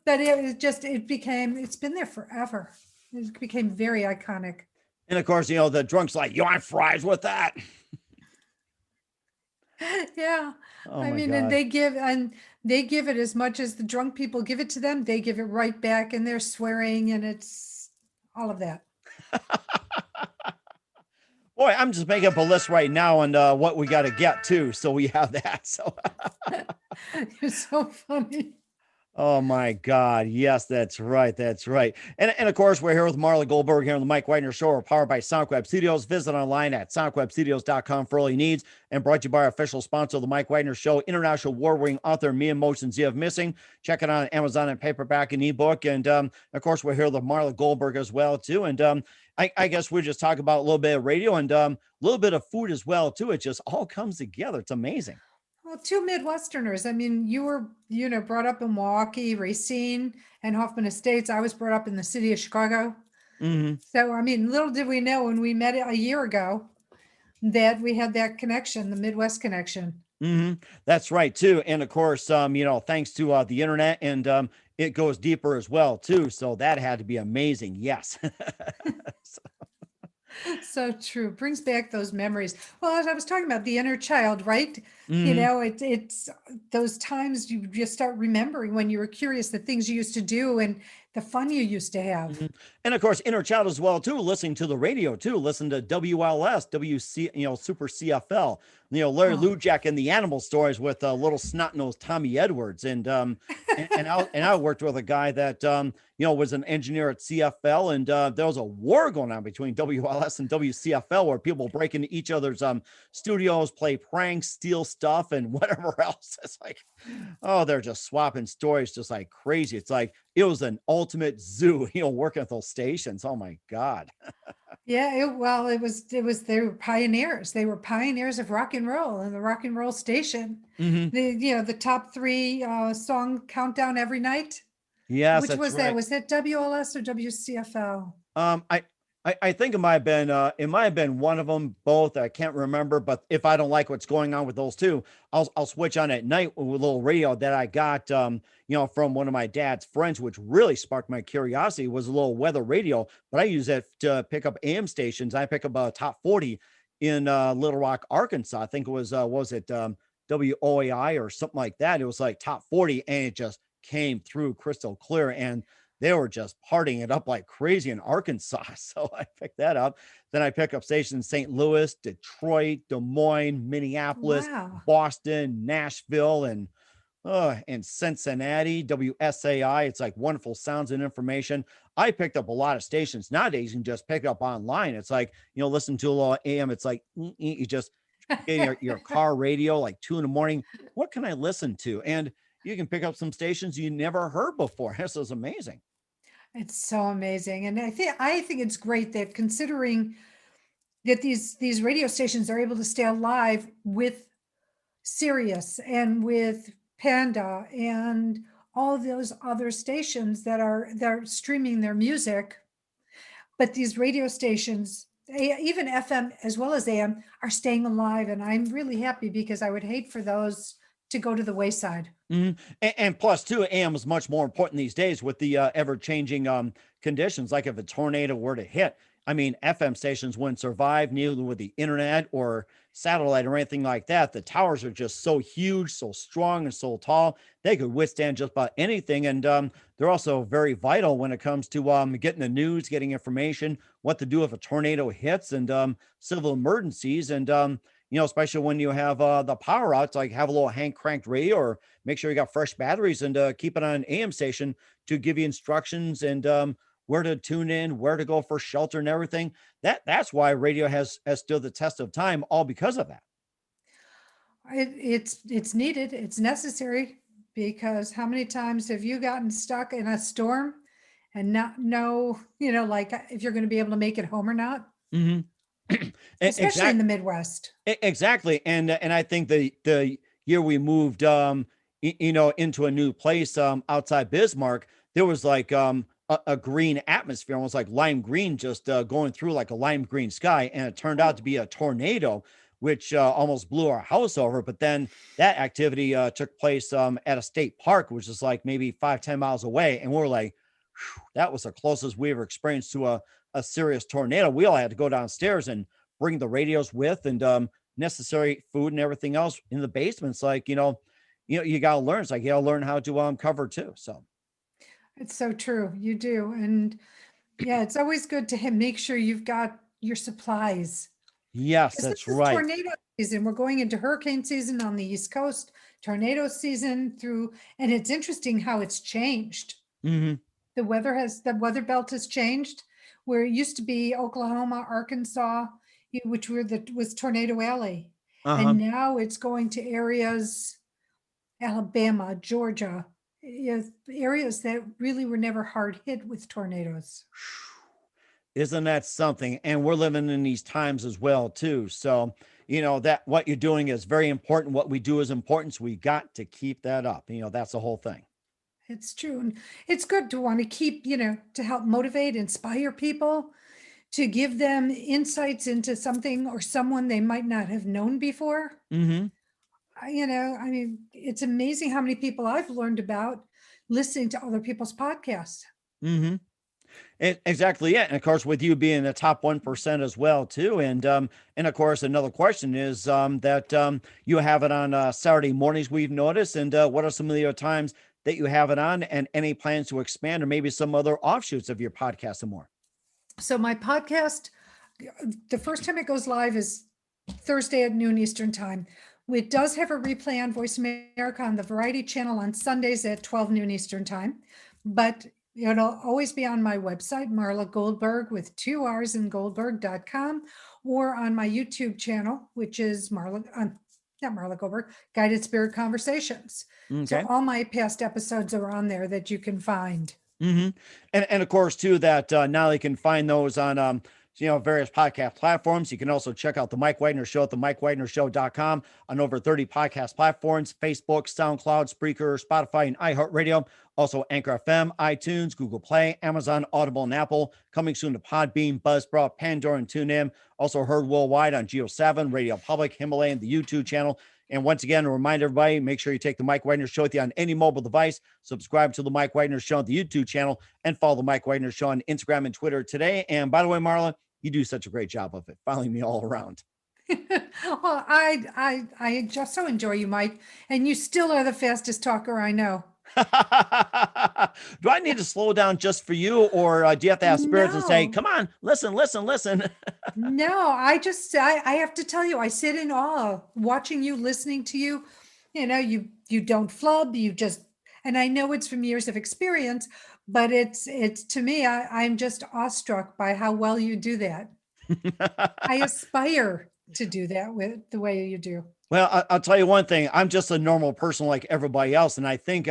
it's been there forever. It became very iconic. And of course, the drunk's like, you want fries with that? Yeah. Oh I my mean, God. and they give it as much as the drunk people give it to them. They give it right back and they're swearing and it's all of that. Boy, I'm just making up a list right now and what we got to get to. So we have that. So, You're so funny. oh my God. Yes, that's right. That's right. And of course, we're here with Marla Goldberrg here on the Mike Wagner Show. We're powered by Sonic Web Studios. Visit online at sonicwebstudios.com for all your needs. And brought to you by our official sponsor of the Mike Wagner Show, international award-winning author, Me Emotions You Have Missing. Check it out on Amazon and paperback and ebook. And of course, we're here with Marla Goldberg as well, too. And I guess we'll just talk about a little bit of radio and a little bit of food as well, too. It just all comes together. It's amazing. Well, two Midwesterners. I mean, you were, brought up in Milwaukee, Racine, and Hoffman Estates. I was brought up in the city of Chicago. Mm-hmm. So, I mean, little did we know when we met a year ago that we had that connection, the Midwest connection. Mm-hmm. That's right, too. And of course, thanks to the internet and it goes deeper as well, too. So that had to be amazing. Yes. So true. Brings back those memories. Well, as I was talking about the inner child, right? Mhm. It's those times you just start remembering when you were curious, the things you used to do and the fun you used to have. Mhm. And of course, inner child as well too. Listening to the radio too. Listen to WLS, WC, Super CFL. Larry Oh, Lujack and the Animal Stories with little snot nosed Tommy Edwards, and I worked with a guy that was an engineer at CFL, and there was a war going on between WLS and WCFL where people break into each other's studios, play pranks, steal stuff, and whatever else. It's like, oh, they're just swapping stories just like crazy. It's like it was an ultimate zoo, working at those stations. Oh my God. yeah. They were pioneers. They were pioneers of rock and roll and the rock and roll station. Hmm. The top three song countdown every night. Yes, Which that's was that? right. Was that WLS or WCFL? Um, I, I think it might have been one of them both. I can't remember, but if I don't like what's going on with those two, I'll switch on at night with a little radio that I got, from one of my dad's friends, which really sparked my curiosity. Was a little weather radio, but I use it to pick up AM stations. I pick up a top 40 in Little Rock, Arkansas. I think it was it WOAI or something like that. It was like top 40, and it just came through crystal clear, and they were just partying it up like crazy in Arkansas. So I picked that up. Then I pick up stations in St. Louis, Detroit, Des Moines, Minneapolis, Wow. Boston, Nashville, and Cincinnati, WSAI. It's like wonderful sounds and information. I picked up a lot of stations. Nowadays, you can just pick up online. It's like, listen to a little AM. It's like, you just get your car radio, like 2 a.m. What can I listen to? And you can pick up some stations you never heard before. This is amazing. It's so amazing. And I think it's great that considering that these radio stations are able to stay alive with Sirius and with Panda and all of those other stations that are streaming their music, but these radio stations, even FM as well as AM, are staying alive. And I'm really happy because I would hate for those to go to the wayside. Mhm. And plus, too, AM is much more important these days with the ever changing conditions. Like if a tornado were to hit, I mean, FM stations wouldn't survive, neither with the internet or satellite or anything like that. The towers are just so huge, so strong, and so tall. They could withstand just about anything. And they're also very vital when it comes to getting the news, getting information, what to do if a tornado hits, and civil emergencies. And, especially when you have the power outs, like have a little hand cranked radio, or make sure you got fresh batteries, and keep it on an AM station to give you instructions and where to tune in, where to go for shelter and everything. That's why radio has stood the test of time, all because of that. It's needed, it's necessary, because how many times have you gotten stuck in a storm and not know, like if you're going to be able to make it home or not, Hmm. especially in the Midwest. Exactly. And I think the year we moved, into a new place outside Bismarck, there was like a green atmosphere, almost like lime green, just going through like a lime green sky. And it turned out to be a tornado, which almost blew our house over. But then that activity took place at a state park, which is like maybe 5-10 miles away. And we're like, "Whew, that was the closest we ever experienced to a serious tornado." We all had to go downstairs and bring the radios with, and necessary food and everything else in the basements. Like, you got to learn. It's like, you got to learn how to cover too. So It's so true. You do. And yeah, it's always good to make sure you've got your supplies. yes, Because that's this is right. tornado season. We're going into hurricane season on the East Coast, tornado season and it's interesting how it's changed. Hmm. The weather belt has changed, where it used to be Oklahoma, Arkansas, which was Tornado Alley. Uh-huh. And now it's going to areas, Alabama, Georgia, areas that really were never hard hit with tornadoes. Isn't that something? And we're living in these times as well too. So, that what you're doing is very important. What we do is important. So we got to keep that up. That's the whole thing. It's true. And it's good to want to keep, to help motivate, inspire people, to give them insights into something or someone they might not have known before. Hmm. I mean, it's amazing how many people I've learned about listening to other people's podcasts. Hmm. Exactly. Yeah. And of course, with you being the top 1% as well, too. And of course, another question is that you have it on Saturday mornings, we've noticed. And what are some of the other times that you have it on, and any plans to expand or maybe some other offshoots of your podcast and more. So my podcast, the first time it goes live is Thursday at noon Eastern time. It does have a replay on Voice America on the Variety Channel on Sundays at 12 noon Eastern time, but it'll always be on my website, Marla Goldberg with 2 R's in Goldberg.com, or on my YouTube channel, which is not Marla Goldberg, Guided Spirit Conversations. Okay. So all my past episodes are on there that you can find. Mm-hmm. And of course, too, that now you can find those on various podcast platforms. You can also check out the Mike Wagner Show at the MikeWagnerShow.com on over 30 podcast platforms: Facebook, SoundCloud, Spreaker, Spotify, and iHeartRadio. Also Anchor FM, iTunes, Google Play, Amazon, Audible, and Apple. Coming soon to Podbean, Buzzsprout, Pandora, and TuneIn. Also heard worldwide on Geo7, Radio Public, Himalaya, and the YouTube channel. And once again, a reminder, everybody, make sure you take the Mike Wagner Show with you on any mobile device. Subscribe to the Mike Wagner Show on the YouTube channel, and follow the Mike Wagner Show on Instagram and Twitter today. And by the way, Marla, you do such a great job of it, following me all around. Well, I just so enjoy you, Mike, and you still are the fastest talker I know. Do I need to slow down just for you, or do you have to have spirits and say, No. come on, listen? No, I have to tell you, I sit in awe watching you, listening to you. You don't flub, and I know it's from years of experience, but it's to me, I'm just awestruck by how well you do that. I aspire to do that with the way you do. Well, I'll tell you one thing. I'm just a normal person like everybody else. And I think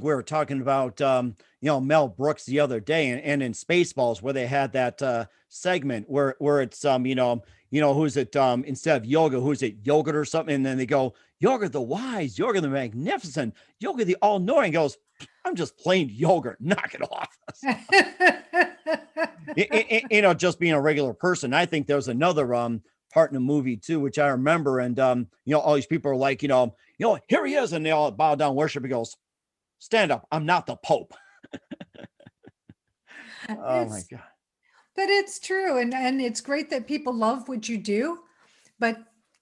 we were talking about, Mel Brooks the other day, and in Spaceballs, where they had that segment where it's, who's it? Instead of yoga, who's it? Yogurt or something. And then they go, Yoga the wise, Yoga the magnificent, Yoga the all-knowing. Goes, I'm just plain yogurt. Knock it off. Just being a regular person. I think there's another part in the movie too, which I remember. And all these people are like, here he is, and they all bow down, worship. He goes, stand up. I'm not the Pope. Oh my God. But it's true. And it's great that people love what you do, but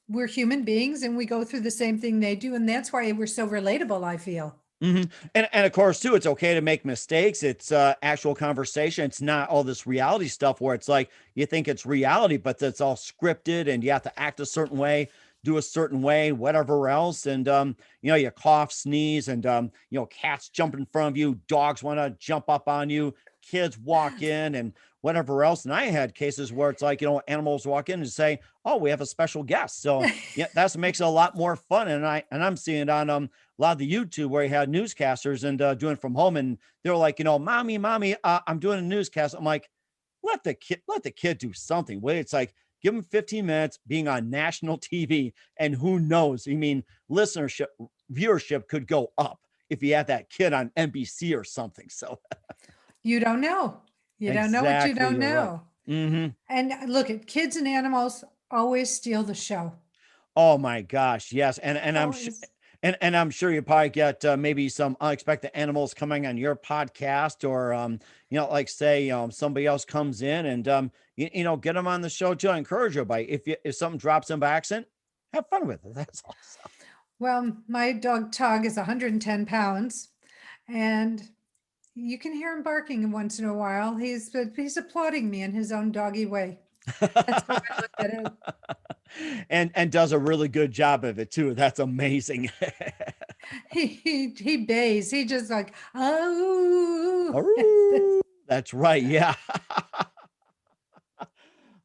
we're human beings and we go through the same thing they do. And that's why we're so relatable, I feel. Mm-hmm. And of course, too, it's okay to make mistakes. It's actual conversation. It's not all this reality stuff where it's like you think it's reality, but it's all scripted and you have to act a certain way, do a certain way, whatever else. And, you cough, sneeze, and, cats jump in front of you. Dogs want to jump up on you. Kids walk in and whatever else. And I had cases where it's like, animals walk in and say, oh, we have a special guest. So yeah, that makes it a lot more fun. And I'm seeing it on a lot of the YouTube where you had newscasters and doing from home. And they're like, mommy, I'm doing a newscast. I'm like, let the kid do something. Wait, it's like, give him 15 minutes being on national TV. And who knows? I mean, viewership could go up if you had that kid on NBC or something. So you don't know. You don't know what you don't know. Right. Mm-hmm. And look, at kids and animals always steal the show. Oh my gosh, yes. And I'm sure you probably get maybe some unexpected animals coming on your podcast, or like say somebody else comes in and get them on the show to encourage everybody. If something drops in by accident, have fun with it. That's awesome. Well, my dog Tug is 110 pounds, and you can hear him barking once in a while. He's applauding me in his own doggy way. That's how I look at it. And does a really good job of it too. That's amazing. He bays. He just like, oh. That's right. Yeah.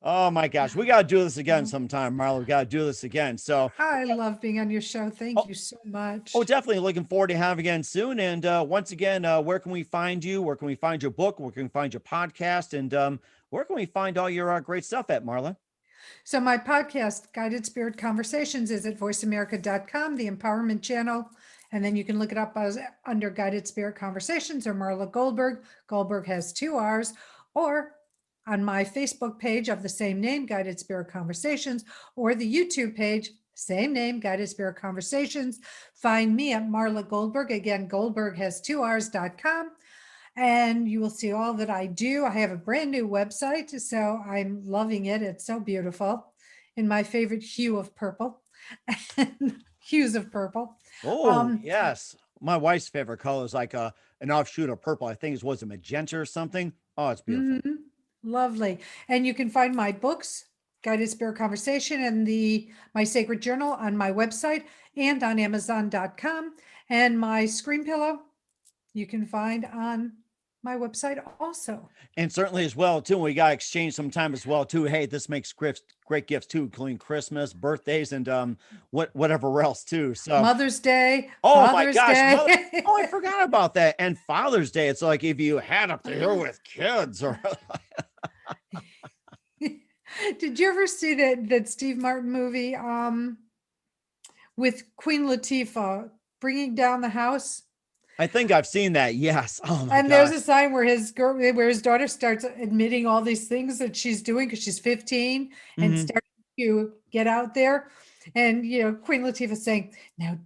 Oh my gosh, we got to do this again sometime, Marla. We got to do this again. So I love being on your show. Thank you so much. Oh, definitely looking forward to having you again soon. And once again, where can we find you? Where can we find your book? Where can we find your podcast? And where can we find all your great stuff at, Marla? So my podcast, Guided Spirit Conversations, is at voiceamerica.com, the empowerment channel. And then you can look it up under Guided Spirit Conversations or Marla Goldberg. Goldberg has 2 R's. Or on my Facebook page of the same name, Guided Spirit Conversations, or the YouTube page, same name, Guided Spirit Conversations. Find me at Marla Goldberg. Again, Goldberg has 2 R's.com. And you will see all that I do. I have a brand new website, so I'm loving it. It's so beautiful in my favorite hue of purple. Hues of purple. Oh, yes. my wife's favorite color is like an offshoot of purple. I think it was a magenta or something. Oh, it's beautiful. Mhm. Lovely. And you can find my books, Guided Spirit Conversation and my Sacred Journal on my website and on Amazon.com. And my screen pillow you can find on my website also. And certainly as well, too, we got to exchange some time as well, too. Hey, this makes great gifts, too, including Christmas, birthdays, and whatever else, too. So Mother's Day. Oh, Father's my gosh. Day. I forgot about that. And Father's Day. It's like if you had up there with kids or Did you ever see that Steve Martin movie with Queen Latifah bringing down the house? I think I've seen that. Yes. Oh my And there's a sign where his daughter starts admitting all these things that she's doing because she's 15 and starting to get out there. And Queen Latifah saying, "Now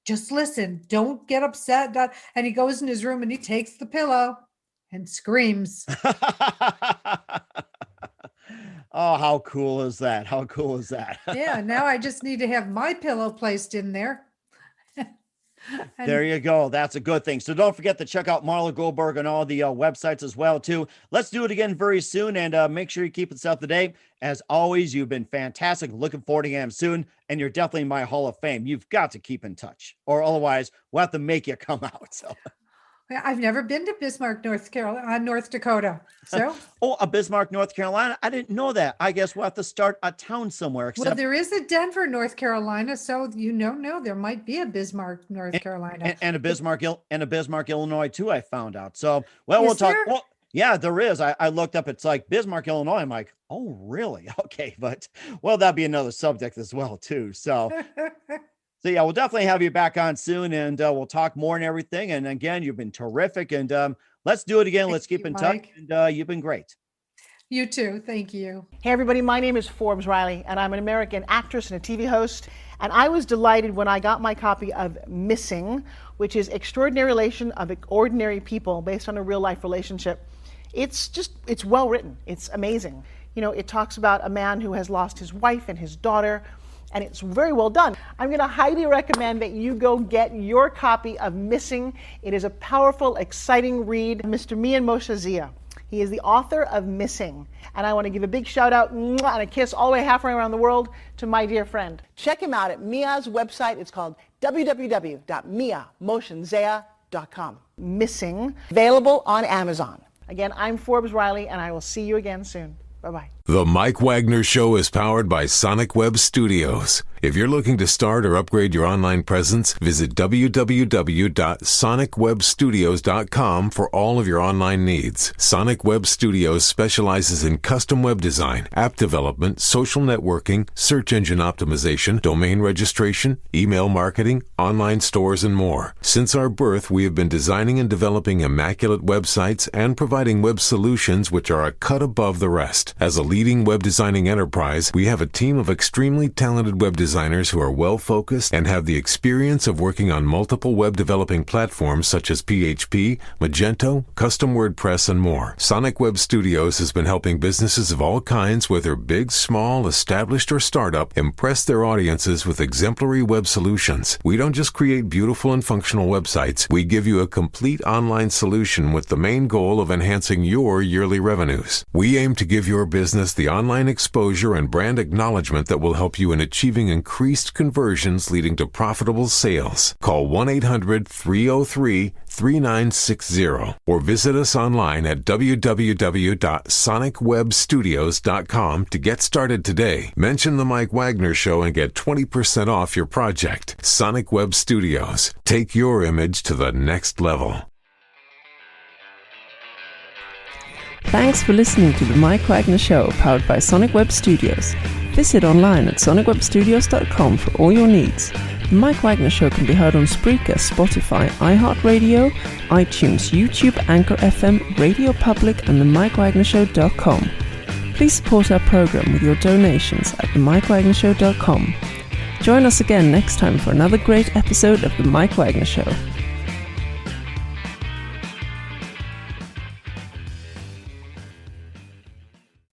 just listen, don't get upset." And he goes in his room and he takes the pillow and screams. Oh, how cool is that? How cool is that? Yeah, now I just need to have my pillow placed in there. There you go. That's a good thing. So don't forget to check out Marla Goldberrg on all the websites as well, too. Let's do it again very soon, and make sure you keep us up to date. As always, you've been fantastic. Looking forward to getting soon, and you're definitely in my Hall of Fame. You've got to keep in touch, or otherwise we'll have to make you come out. So. I've never been to Bismarck, North Dakota. So, Bismarck, North Carolina. I didn't know that. I guess we'll have to start a town somewhere. Well, there is a Denver, North Carolina. So there might be a Bismarck, North Carolina, and a Bismarck, Illinois too. I found out. So, we'll talk. There? Well, yeah, there is. I looked up. It's like Bismarck, Illinois. I'm like, oh, really? Okay, but that'd be another subject as well too. So. So yeah, we'll definitely have you back on soon, and we'll talk more and everything. And again, you've been terrific, and let's do it again. Let's keep in touch. And you've been great. You too. Thank you. Hey everybody, my name is Forbes Riley, and I'm an American actress and a TV host. And I was delighted when I got my copy of Missing, which is Extraordinary Relation of Ordinary People based on a real life relationship. It's well written. It's amazing. It talks about a man who has lost his wife and his daughter, and it's very well done. I'm going to highly recommend that you go get your copy of Missing. It is a powerful, exciting read. Mr. Mian Moshe Zia. He is the author of Missing. And I want to give a big shout out and a kiss all the way halfway around the world to my dear friend. Check him out at Mia's website. It's called www.miamoshenzea.com. Missing, available on Amazon. Again, I'm Forbes Riley, and I will see you again soon. Bye-bye. The Mike Wagner Show is powered by Sonic Web Studios. If you're looking to start or upgrade your online presence, visit www.sonicwebstudios.com for all of your online needs. Sonic Web Studios specializes in custom web design, app development, social networking, search engine optimization, domain registration, email marketing, online stores, and more. Since our birth, we have been designing and developing immaculate websites and providing web solutions which are a cut above the rest. As a leading web designing enterprise, we have a team of extremely talented web designers who are well-focused and have the experience of working on multiple web developing platforms such as PHP, Magento, Custom WordPress, and more. Sonic Web Studios has been helping businesses of all kinds, whether big, small, established, or startup, impress their audiences with exemplary web solutions. We don't just create beautiful and functional websites. We give you a complete online solution with the main goal of enhancing your yearly revenues. We aim to give your business the online exposure and brand acknowledgement that will help you in achieving increased conversions leading to profitable sales. Call 1-800-303-3960 or visit us online at www.sonicwebstudios.com to get started today. Mention the Mike Wagner Show and get 20% off your project. Sonic Web Studios. Take your image to the next level. Thanks for listening to the Mike Wagner Show, powered by Sonic Web Studios. Visit online at sonicwebstudios.com for all your needs. The Mike Wagner Show can be heard on Spreaker, Spotify, iHeartRadio, iTunes, YouTube, Anchor FM, Radio Public, and themikewagnershow.com. Please support our program with your donations at themikewagnershow.com. Join us again next time for another great episode of The Mike Wagner Show.